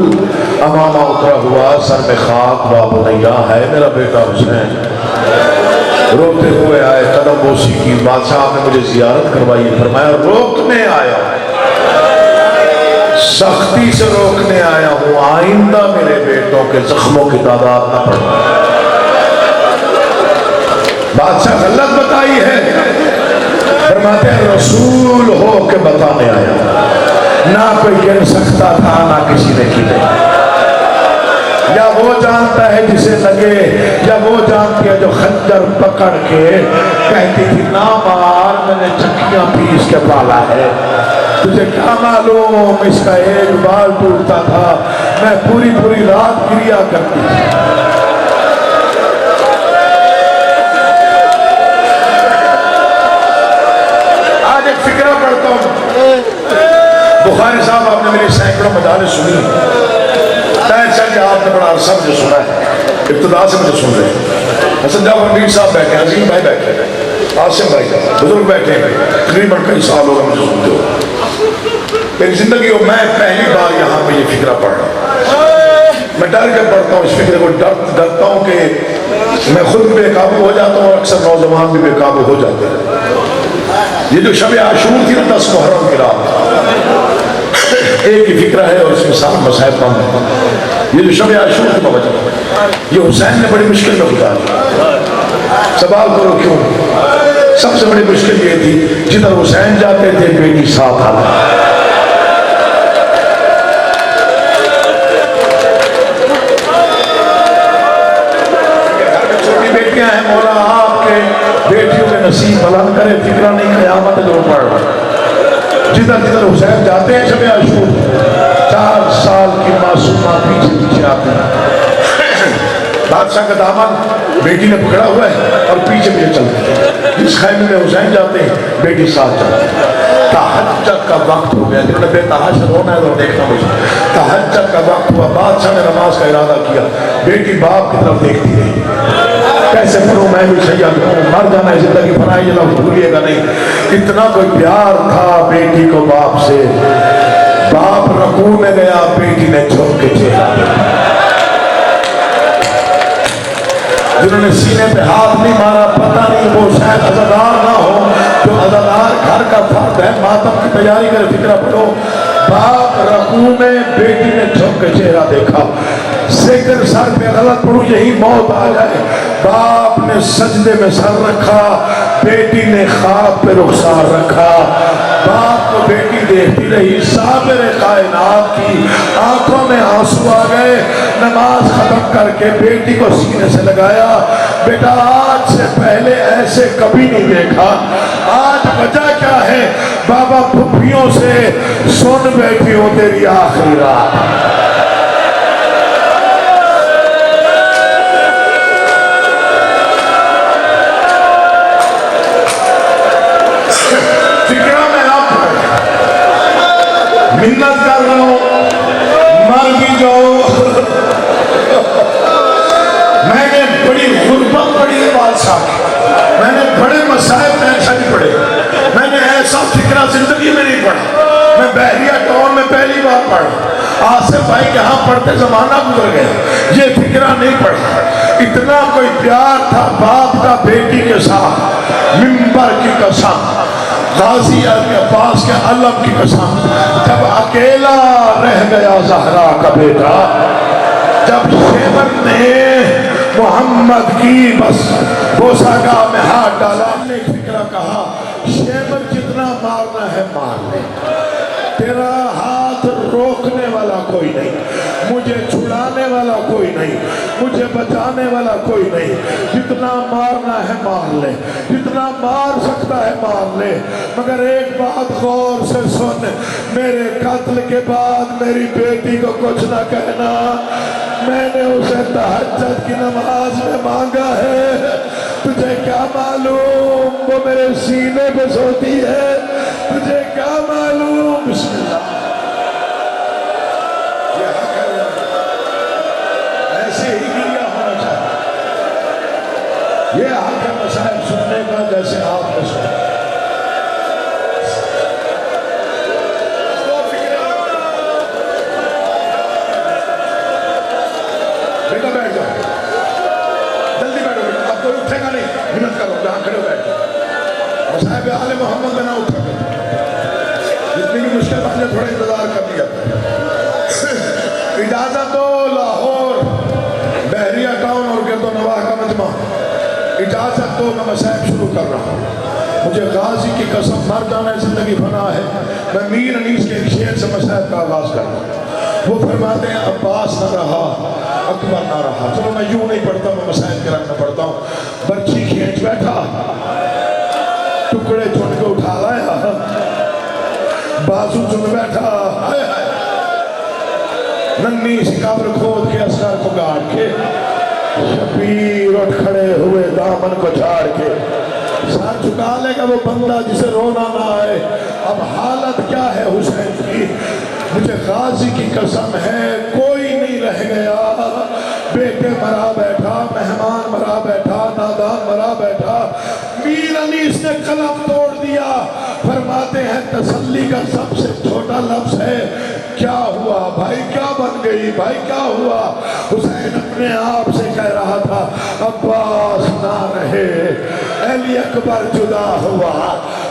امامہ اترا ہوا سر میں خاک، باب نیا ہے میرا بیٹا حسین۔ روتے ہوئے آئے، قدم بوسی کی، بادشاہ نے مجھے زیارت کروائی، فرمایا روکنے آیا، سختی سے روکنے آیا ہوں، آئندہ میرے بیٹوں کے زخموں کی تعداد نہ پڑھنا۔ بادشاہ غلط بتائی ہے، فرماتے ہیں رسول ہو کے بتانے آیا، نہ کوئی گن سکتا تھا نہ کسی نے کی نہیں۔ یا وہ جانتا ہے جسے لگے، یا وہ جانتی ہے جو خنجر پکڑ کے کہتی تھی نہ مار، میں نے چکیاں پیس کے پالا ہے، تجھے کیا معلوم اس کا ایک بال ٹوٹتا تھا، میں پوری پوری رات گریا کرتی تھی۔ آج ایک فکرہ پڑھتا ہوں، بخاری صاحب آپ نے میری سینکڑوں مجالس سنی، چل آپ نے بڑا عرصہ مجھے سنا ہے، ابتدا سے مجھے سن رہے ہیں۔ حسن جعفر میر صاحب بیٹھے ہیں، عظیم بھائی بیٹھے ہیں، عاصم بھائی بزرگ بیٹھے ہیں، تقریباً کئی سال ہوگا مجھے سنتے ہو۔ میری زندگی میں پہلی بار یہاں پہ یہ فکرہ پڑھ رہا ہوں۔ میں ڈر کے پڑھتا ہوں، اس فکر کو ڈرتا ہوں کہ میں خود بے قابو ہو جاتا ہوں اور اکثر نوجوان بھی بے قابو ہو جاتے ہیں۔ یہ جو شب عاشور تھی نا 10 محرم کی رات، ایک ہی فکرہ ہے اور اس میں سارا مصائب کام ہے۔ یہ جو شب عاشور کی وجہ، یہ حسین نے بڑی مشکل میں گزاری۔ سوال کرو کیوں؟ سب سے بڑی مشکل یہ تھی جدھر حسین جاتے تھے بیٹی ساتھ آتا۔ ہیں مولا آپ کے بیٹیوں کے نصیب بلند کرے، فکرہ نہیں قیامت جو پڑھ۔ جدھر جدھر حسین جاتے ہیں شب عاشور 4 سال کی معصومہ پیچھے پیچھے آتے ہیں۔ بادشاہ کا دامن بیٹی نے پکڑا ہوا ہے اور پیچھے پیچھے چلتے ہیں۔ جس خیمے میں حسین جاتے ہیں بیٹی ساتھ چلتے ہیں۔ تہجد کا وقت ہو گیا، جنہوں نے بے تحاشا رونا ہے تو دیکھنا مجھے۔ تہجد کا وقت ہوا، بادشاہ نے نماز کا ارادہ کیا، بیٹی باپ کی طرف دیکھتی رہی۔ کیسے پڑھوں میں بھی سید ہوں، مر جانا ہے زندگی بنائی جلا بھولیے گا نہیں۔ اتنا کوئی پیار تھا بیٹی کو باپ سے، باپ رکوع میں گیا، بیٹی نے جھک کے چہرہ دیکھا۔ جنہوں نے سینے پہ ہاتھ نہیں مارا، پتہ نہیں وہ شاید عزادار نہ ہو، جو عزادار گھر کا فرد ہے، ماتم کی تیاری کرے، فکرہ پڑھو۔ باپ رکوع میں، بیٹی نے جھک کے چہرہ دیکھا۔ سکر سر پہ غلط پڑھو یہی موت آ جائے۔ باپ نے سجدے میں سر رکھا، بیٹی نے خواب پہ رخسار رکھا۔ باپ کو بیٹی دیکھتی رہی، صابر کائنات کی آنکھوں میں آنسو آ گئے۔ نماز ختم کر کے بیٹی کو سینے سے لگایا، بیٹا آج سے پہلے ایسے کبھی نہیں دیکھا۔ آج وجہ کیا ہے؟ بابا پھپھیوں سے سن بیٹھی ہوں تیری آخری رات۔ منت کر رہا ہوں، مر بھی جاؤ۔ میں نے بڑی غربت پڑھی ہے بادشاہ کی، میں نے بڑے مسائب ایسا نہیں پڑھے، میں نے ایسا فکرہ زندگی میں نہیں پڑھا۔ میں بحریہ ٹاؤن میں پہلی بار پڑھا، آصف بھائی کے ہاں پڑھتے زمانہ گزر گیا، یہ فکرہ نہیں پڑھا۔ اتنا کوئی پیار تھا باپ کا بیٹی کے ساتھ، منبر کی قسم، غازی کے پاس کے علم کی قسم، جب اکیلا رہ گیا زہرا کا بیٹا، جب شیبر نے محمد کی بس بوسہ میں ہاتھ ڈالا، نے ایک فکرہ کہا، شیبر جتنا مارنا ہے مار لے، تیرا ہاتھ روکنے والا کوئی نہیں، مجھے چھڑانے والا کوئی نہیں، مجھے بچانے والا کوئی نہیں، جتنا مارنا ہے مار لے، جتنا مار سکتا ہے مار لے، مگر ایک بات غور سے سن، میرے قتل کے بعد میری بیٹی کو کچھ نہ کہنا، میں نے اسے تہجد کی نماز میں مانگا ہے، تجھے کیا معلوم وہ میرے سینے پہ سوتی ہے، تجھے کیا معلوم۔ بسم اللہ، ایسے ہی گریا ہونا چاہتا، یہ حق ہے مسائب سننے کا جیسے آپ نے سنا۔ بیٹا بیٹھ جاؤ، جلدی بیٹھو بیٹا، اب کوئی اٹھے گا نہیں، محنت کرو، جہاں کھڑے بیٹھ جاؤ۔ مسائب آل محمد میں نہ اٹھا کرو، جتنی بھی مشکل باتیں تھوڑا انتظار کر لیا۔ اجازت دو لاہور بحریہ ٹاؤن اور گرد و نواح کا مجمع، اجازت دو میں مسائب شروع کر رہا ہوں۔ مجھے غازی کی قسم مر جانا ہے زندگی فنا ہے، میں میر انیس کے ایک شعر سے مسائب کا آغاز کرتا ہوں۔ وہ فرماتے ہیں عباس نہ رہا اکبر نہ رہا، چلو میں یوں نہیں پڑھتا، میں مسائب کے رنگ میں پڑھتا ہوں۔ برچھی کھینچ بیٹھا، ٹکڑے چن کے اٹھا لایا، بازو چن بیٹھا، ننی سی قبر کھود کے اسرار کو گاڑ کے، شبیر اٹھ کھڑے ہوئے دامن کو جھاڑ کے، سر جھکا لے گا وہ بندہ جسے رونا نہ آئے۔ اب حالت کیا ہے حسین کی؟ مجھے غازی کی قسم ہے کوئی نہیں رہ گیا بیٹے مرا بیٹھا، مہمان مرا بیٹھا، نادان مرا بیٹھا، میر انیس نے قلم توڑ دیا۔ فرماتے ہیں تسلی کا سب سے چھوٹا لفظ ہے کیا ہوا بھائی، کیا بن گئی بھائی، کیا ہوا؟ حسین اپنے آپ سے کہہ رہا تھا عباس نہ رہے، علی اکبر جدا ہوا،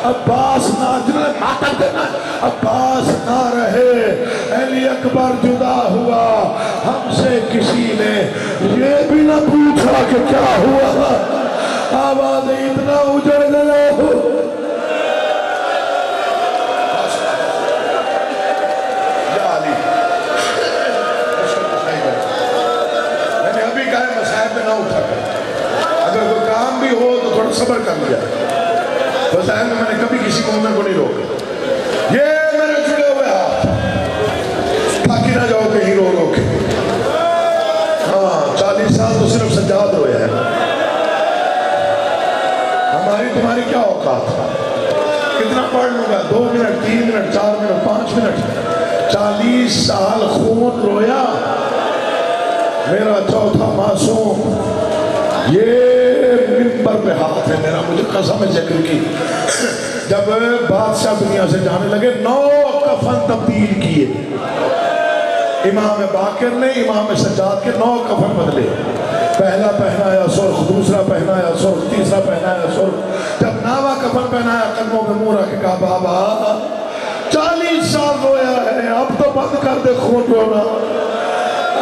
عباس نہ ماتم دینا، عباس نہ رہے، علی اکبر جدا ہوا، ہم سے کسی نے یہ بھی نہ پوچھا کہ کیا ہوا، آوازیں اتنا اجڑ گئے ہو۔ میں نے ابھی کہا ہے مسائب میں نہ اٹھا کر، اگر کوئی کام بھی ہو تو تھوڑا صبر کر لیا۔ مسائب میں نے کبھی کسی مومن کو نہیں روکا، یہ میرے جڑے ہوئے ہاتھ تاکہ نہ جاؤ کہیں رو رو کے۔ ہاں 40 سال تو صرف سجاد رویا ہے، ہماری تمہاری کیا اوقات؟ کتنا پڑھ لوں گا؟ 2 منٹ، 3 منٹ، 4 منٹ، 5 منٹ؟ 40 سال خون رویا میرا چوتھا معصوم، یہ منبر پہ ہاتھ ہے میرا، مجھے قسم ذکر کی، جب بادشاہ دنیا سے جانے لگے 9 کفن تبدیل کیے، امام باقر نے امام سجاد کے 9 کفن بدلے، پہلا پہنایا سرخ، دوسرا پہنایا سرخ، تیسرا پہنایا سرخ، جب 9واں کفن پہنایا قدموں پہ منہ رکھ کے کہا بابا 40 سال رویا ہے، اب تو بند کر دے خون رونا۔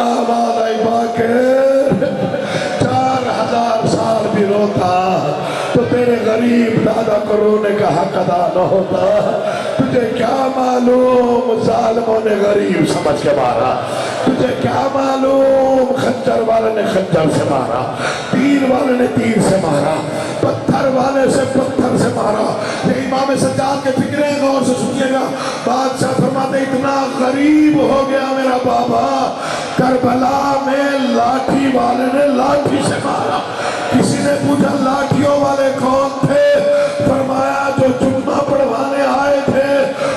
آواز آئی باقر 4000 سال بھی روتا تو تیرے غریب دادا کو رونے کا حق ادا نہ ہوتا، تجھے کیا معلوم ظالموں نے غریب سمجھ کے مارا، تجھے کیا معلوم خنجر والے نے خنجر سے مارا، تیر والے نے تیر سے مارا، پتھر والے سے پتھر سے مارا۔ یہ امام سجاد کے فکریں غور سے سنیے گا، بادشاہ فرماتے اتنا غریب ہو گیا میرا بابا، کربلا میں لاٹھی والے نے لاٹھی سے مارا۔ کسی نے پوچھا لاٹھیوں والے کون تھے؟ فرمایا جو جمعہ پڑھوانے آئے تھے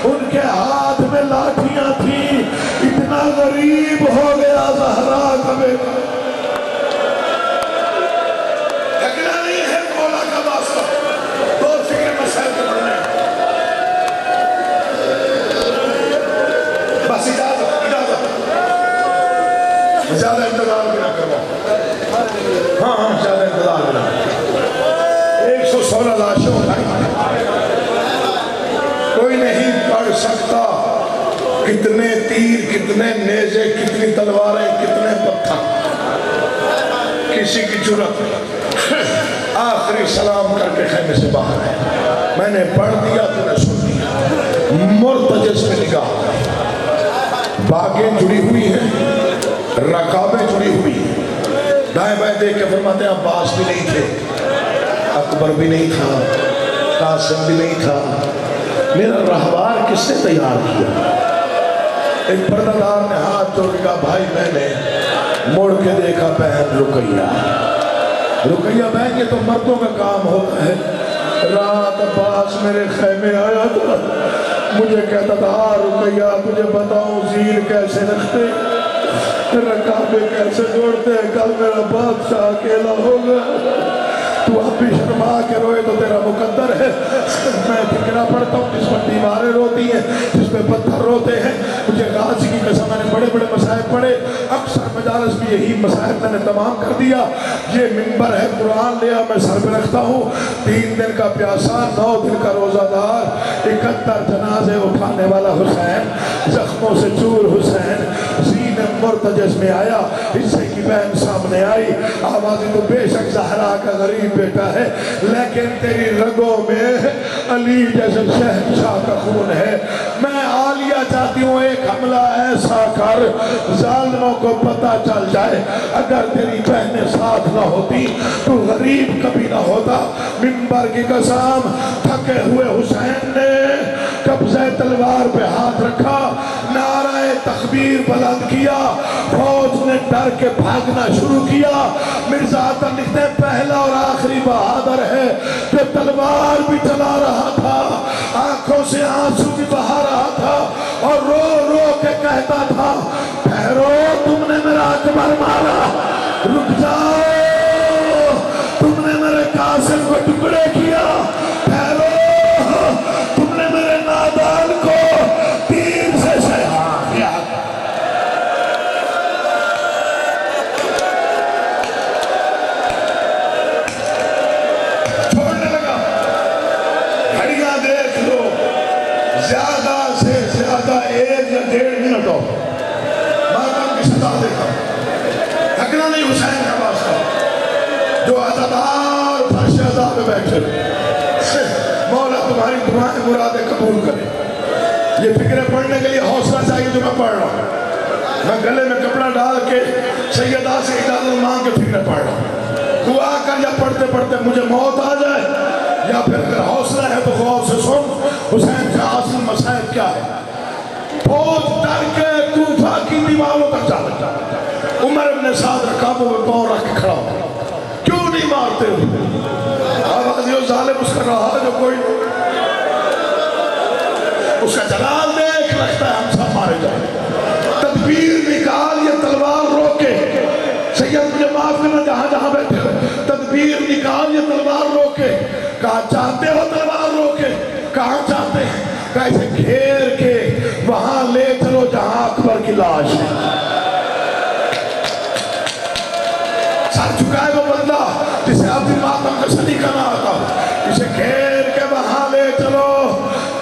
ان کے ہاتھ میں لاٹھیاں تھیں، اتنا غریب ہو گیا زہرا کا بیٹا۔ لگنا نہیں ہے مولا کا واسطہ، دو فکر مسائل کے پڑھنے، بس اجازت زیادہ انتظار بھی نہ کرو، ہاں زیادہ انتظار بھی نہ، 116 لاشیں اٹھائی، کوئی نہیں پڑھ سکتا کتنے تیر، کتنے نیزے، کتنی تلواریں، کتنے پتھر، کسی کی جرأت۔ آخری سلام کر کے خیمے سے باہر ہے، میں نے پڑھ دیا تو نے سن دیا، مرتجز میں نگاہ، باغیں جڑی ہوئی ہیں، رکابیں جڑی ہوئی ہیں، دائیں بائیں دیکھ کے فرماتے ہیں عباس بھی نہیں تھے، اکبر بھی نہیں تھا، قاسم بھی نہیں تھا، میرا رہبار کس نے تیار کیا؟ ایک پردہ دار نے ہاتھ جوڑ کے کہا بھائی میں نے مڑ کے دیکھا بہن رقیہ، رقیہ بہن یہ تو مردوں کا کام ہوتا ہے، رات عباس میرے خیمے آیا تھا، مجھے کہتا تھا رقیہ تجھے بتاؤں زیر کیسے رکھتے، رکابے کیسے جوڑتے ہیں، کل میرا بادشاہ اکیلا ہوگا، تو اب بھی شرما کے روئے تو تیرا مقدر ہے۔ میں فکرہ پڑھتا ہوں جس پر دیواریں روتی ہیں، جس پہ پتھر روتے ہیں، مجھے غازی کی قسم میں نے بڑے بڑے مسائب پڑھے، اکثر مجالس بھی یہی مسائب میں نے تمام کر دیا۔ یہ منبر ہے، قرآن لیا میں سر پہ رکھتا ہوں، 3 دن کا پیاسا 9 دن کا روزہ دار، 71 جنازے اٹھانے والا حسین، زخموں سے چور حسین، زین مرتجز میں آیا، حصے کی بہن سامنے آئی، آوازیں تو بے شک زہرا کا غریب بیٹا ہے، لیکن تیری رگوں میں علی جیسے شہنشاہ کا خون ہے، میں عالیہ چاہتی ہوں ایک حملہ ایسا کر ظالموں کو پتہ چل جائے، اگر تیری بہنیں ساتھ نہ ہوتی تو غریب کبھی نہ ہوتا۔ منبر کی قسم، تھکے ہوئے حسین نے قبضہ تلوار پہ ہاتھ رکھا، نعرہ تکبیر بلند کیا، فوج نے ڈر کے بھاگنا شروع کیا۔ مرزا عطا لکھتے ہیں پہلا اور آخری بہادر ہے جو تلوار بھی چلا رہا تھا، آنکھوں سے آنسو بھی بہا رہا تھا اور رو رو کے کہتا تھا بھیرو تم نے میرا اکبر مارا، رک جاؤ، تم نے میرے قاسم کو ٹکڑے کیا، ٹھہرو، تم نے میرے نادان کو تیر سے شہید کیا۔ چھوڑنے لگا، گھڑیاں دیکھ لو، زیادہ سے زیادہ 1 یا 1.5 منٹ ہو، ماتم کی سزا دیتا ہوں۔ تھکنا نہیں حسین کا واسطہ، جو عزادار فرش عزا میں بیٹھے، مولا تمہاری دعائیں مرادیں قبول کرے۔ یہ فکریں پڑھنے کے لیے حوصلہ چاہیے جو میں پڑھ رہا ہوں۔ میں گلے میں کپڑا ڈال کے سیدہ سے اجازت مانگ کے فکریں پڑھ رہا ہوں۔ دعا کر یا پڑھتے پڑھتے مجھے موت آ جائے، یا پھر اگر حوصلہ ہے تو غور سے سن حسین کا اصل مسائل کیا ہے۔ فوج ڈر کے کوفہ کی دیواروں تک جا لگا۔ عمر ابن سعد رکابوں میں پاؤں رکھ کے کھڑا ہو، کیوں نہیں مارتے ہو؟ آواز یہ ظالم اس کا رہا جو کوئی اس کا جلال دیکھ لگتا ہے ہم سب مارے جائیں۔ تدبیر نکال، یہ تلوار روکے، سید مجھے معاف کرنا جہاں جہاں بیٹھے ہو، تدبیر نکال، یہ تلوار روکے۔ کہاں چاہتے ہو تلوار روکے؟ کہاں چاہتے ہیں؟ کہا اسے گھیر کے وہاں لے چلو جہاں اکبر کی لاش ہے۔ سر چکائے وہ بندہ جسے اپنی ماتم کا سلیقہ نہ آتا، اسے گھیر کے وہاں لے چلو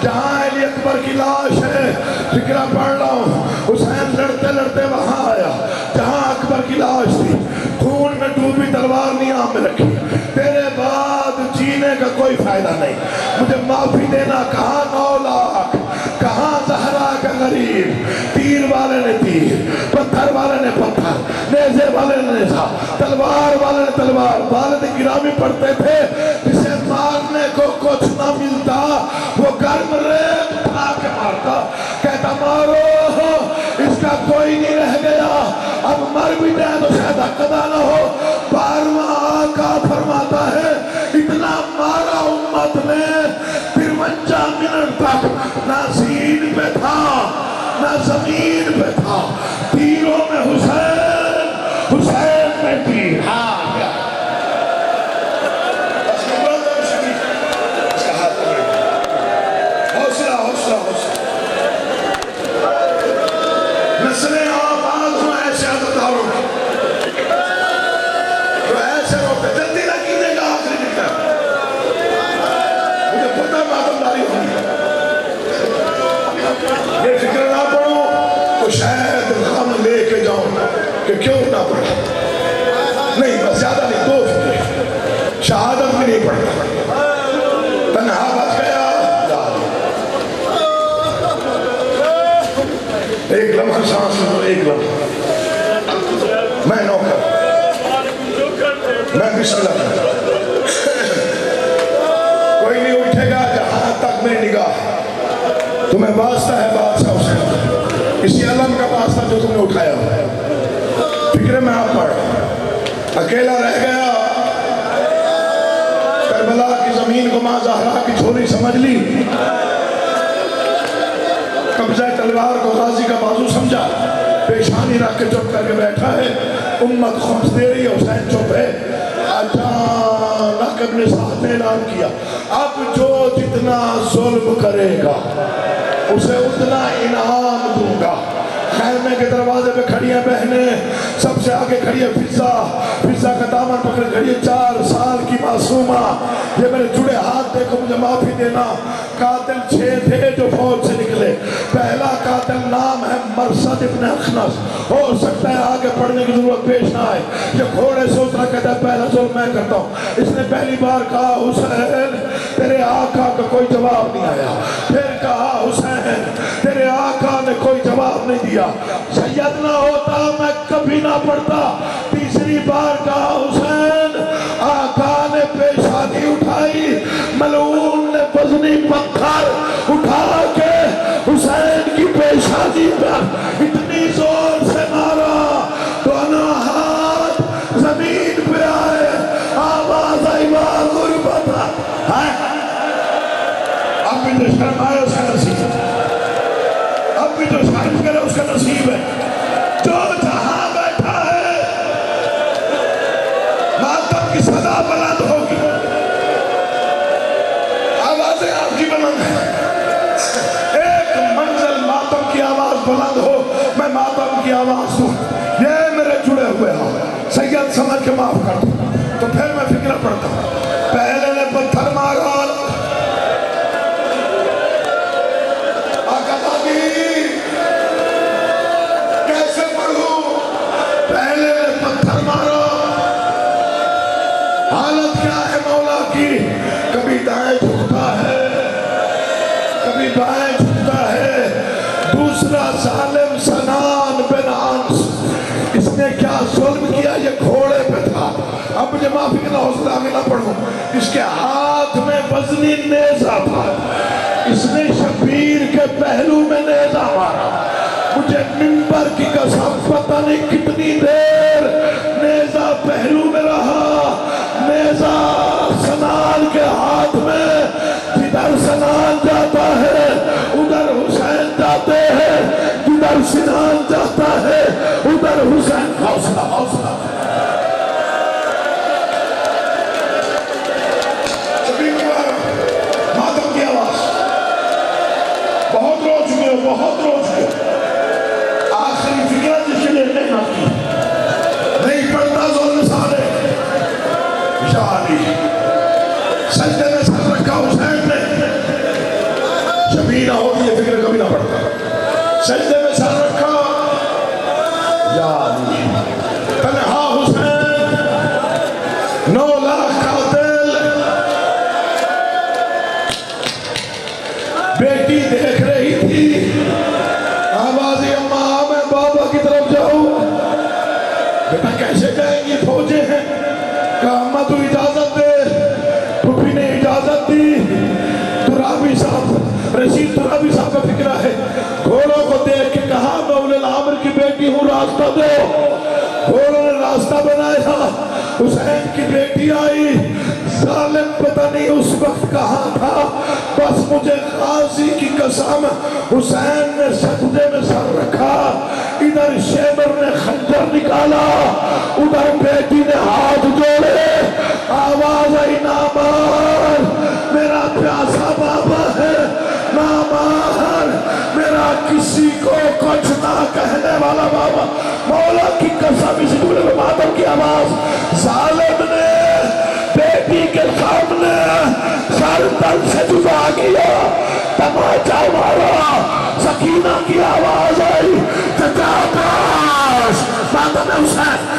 جہاں علی اکبر کی لاش ہے۔ فکرہ پڑھ رہا ہوں، حسین لڑتے لڑتے وہاں آیا جہاں اکبر کی لاش تھی، خون میں ڈوبی تلوار نیام میں رکھی۔ تیرے بعد جینے کا کوئی فائدہ نہیں، مجھے معافی دینا۔ کہاں 9 لاکھ، کہاں زہرا کا غریب؟ تیر والے نے تیر، پتھر والے نے پتھر، نیزے والے نے نیزہ، تلوار والے نے تلوار۔ والد گرامی پڑھتے تھے جسے مارنے کو کچھ نہ ملتا وہ گرم ریت اٹھا کے مارتا، کہتا مارو اس کا کوئی نہیں رہ گیا، اب مر بھی جائے تو شاید قضا نہ ہو۔ 12واں آقا فرماتا ہے اتنا مارا امت نے 53 منٹ تک نہ زین پہ تھا نہ زمین پہ تھا، تیروں میں حسین، حسین میں تیر۔ حوصلہ حوصلہ حوصلہ، نسلیں آباد ہوں ایسے عزتداروں کی، جو ایسے روتے جلدی نہ کیجئے گا آخری دکھتا ہے، مجھے پتہ ماتمداری ہوئی ہے۔ یہ فکر نہ پڑھو تو شاید غم لے کے جاؤں کہ کیوں نہ پڑھا، نہیں بس زیادہ نہیں، 2 فکر، شہادت بھی نہیں پڑھتا، تنہا بچ گیا، ایک لمحہ سانس لو، ایک لمحہ، میں نوکر، میں بسم اللہ کرتا، کوئی نہیں اٹھے گا جہاں تک میری نگاہ۔ تمہیں واسطہ ہے بادشاہ حسین، اسی علم کا واسطہ جو تم نے اٹھایا ہو۔ فکر میں آپ پڑھ، اکیلا رہ گیا، کربلا کی زمین کو ماں زہرا کی جھولی سمجھ لی، قبضہ تلوار کو غازی کا بازو سمجھا، پیشانی رکھ کے چپ کر کے بیٹھا ہے، امت خمس دے رہی ہے، حسین چپ ہے۔ اچانک ابن سعد نے اعلان کیا اب جو جتنا ظلم کرے گا اسے اتنا انعام دوں گا۔ خیمے کے دروازے پہ کھڑی ہیں بہنیں، سب سے آگے کھڑی ہے فضا، فضا کا دامن پکڑ کھڑی ہے 4 سال کی معصومہ۔ یہ میرے جڑے ہاتھ دیکھو، مجھے معافی دینا، قاتل 6 تھے جو فوج سے نکلے۔ پہلا قاتل نام ہے مرصد ابن اخنس، ہو سکتا ہے آگے پڑھنے کی ضرورت پیش نہ آئے۔ یہ گھوڑے سے اترا کہتا ہے پہلا ظلم میں کرتا ہوں۔ اس نے پہلی بار کہا حسین تیرے آقا کا کوئی جواب نہیں آیا، پھر کہا حسین تیرے آقا نے کوئی جواب نہیں دیا، سید نہ ہوتا میں کبھی نہ پڑھتا۔ تیسری بار کہا حسین آقا نے پیشانی اٹھائی، ملعون نے وزنی پتھر اٹھا کے حسین کی پیشانی پر اتنی زور سے مارا دونوں ہاتھ زمین پہ آئے، آواز آئی غربت ہے۔ اب بھی جو شرم آئے اس کا نصیب ہے، اب بھی جو شرم کرے اس کا نصیب ہے۔ جو جہاں بیٹھا ہے آواز دوں، یہ میرے جڑے ہوئے ہیں، سید سمجھ کے معاف کر دوں۔ تو پھر میں فکر پڑھتا ہوں، پہلے نے پتھر مارا، آقا دادی کیسے پڑھوں؟ پہلے نے پتھر مارا، حالت کیا ہے مولا کی؟ کبھی دائیں جھکتا ہے، کبھی بائیں جھکتا ہے۔ دوسرا ظالم سنان بن انس، اس نے کیا ظلم کیا، یہ گھوڑے پہ تھا۔ اب مجھے معافی کے حوصلہ آگے نہ پڑھوں، اس کے ہاتھ میں وزنی نیزہ تھا، اس نے شبیر کے پہلو میں نیزہ مارا۔ مجھے منبر کی قسم پتہ نہیں کتنی دیر نیزہ پہلو میں رہا، نیزہ سنان کے ہاتھ میں، جدھر سنان جاتا ہے ادھر حسین جاتے ہیں، جدھر سنان جاتا ہے ادھر حسین۔ حوصلہ حوصلہ ماتم کی آواز، بہت رو چکے ہو، بہت رو چکے ہو۔ آخری فکرہ جس کے لیے محنت کی، نہیں پڑھتا ظلم سارے شاہی سجدے میں سر رکھا حسین نے، شبیر نہ ہوتی یہ فکر کبھی نہ پڑتا، سجدے میں سر رکھا، یا علی تنہا حسین 9 لاکھ قاتل، بیٹی دیکھ رہی تھی، آوازی اماں میں بابا کی طرف جاؤں، بیٹا کیسے جائیں گی، فوجیں ہیں؟ کہا اماں تو اجازت دے، پھوپھی نے اجازت دی۔ ترابی صاحب، رشید ترابی صاحب کا فکرہ ہے، گھوڑوں کو دیکھ کے کہا میں اولی الامر کی بیٹی ہوں، راستہ دو۔ گھوڑوں نے راستہ بنایا، حسین کی بیٹی آئی، ظالم پتہ نہیں اس وقت کہاں تھا، بس مجھے غازی کی قسم حسین نے سجدے میں سر رکھا، ادھر شیبر نے خنجر نکالا، ادھر بیٹی نے ہاتھ جوڑے، آواز آئی نہ مار، میرا پیاسا بابا ہے، نہ مار، میرا کسی کو کچھ نہ کہنے والا بابا۔ مولا کی قسم اس جملے میں ماتم کی آواز، ظالم نے بیٹی کے سامنے سر تن سے جدا کیا، تماچا مارا، سکینہ کی آواز آئی، چچا باش، ماتم حسین۔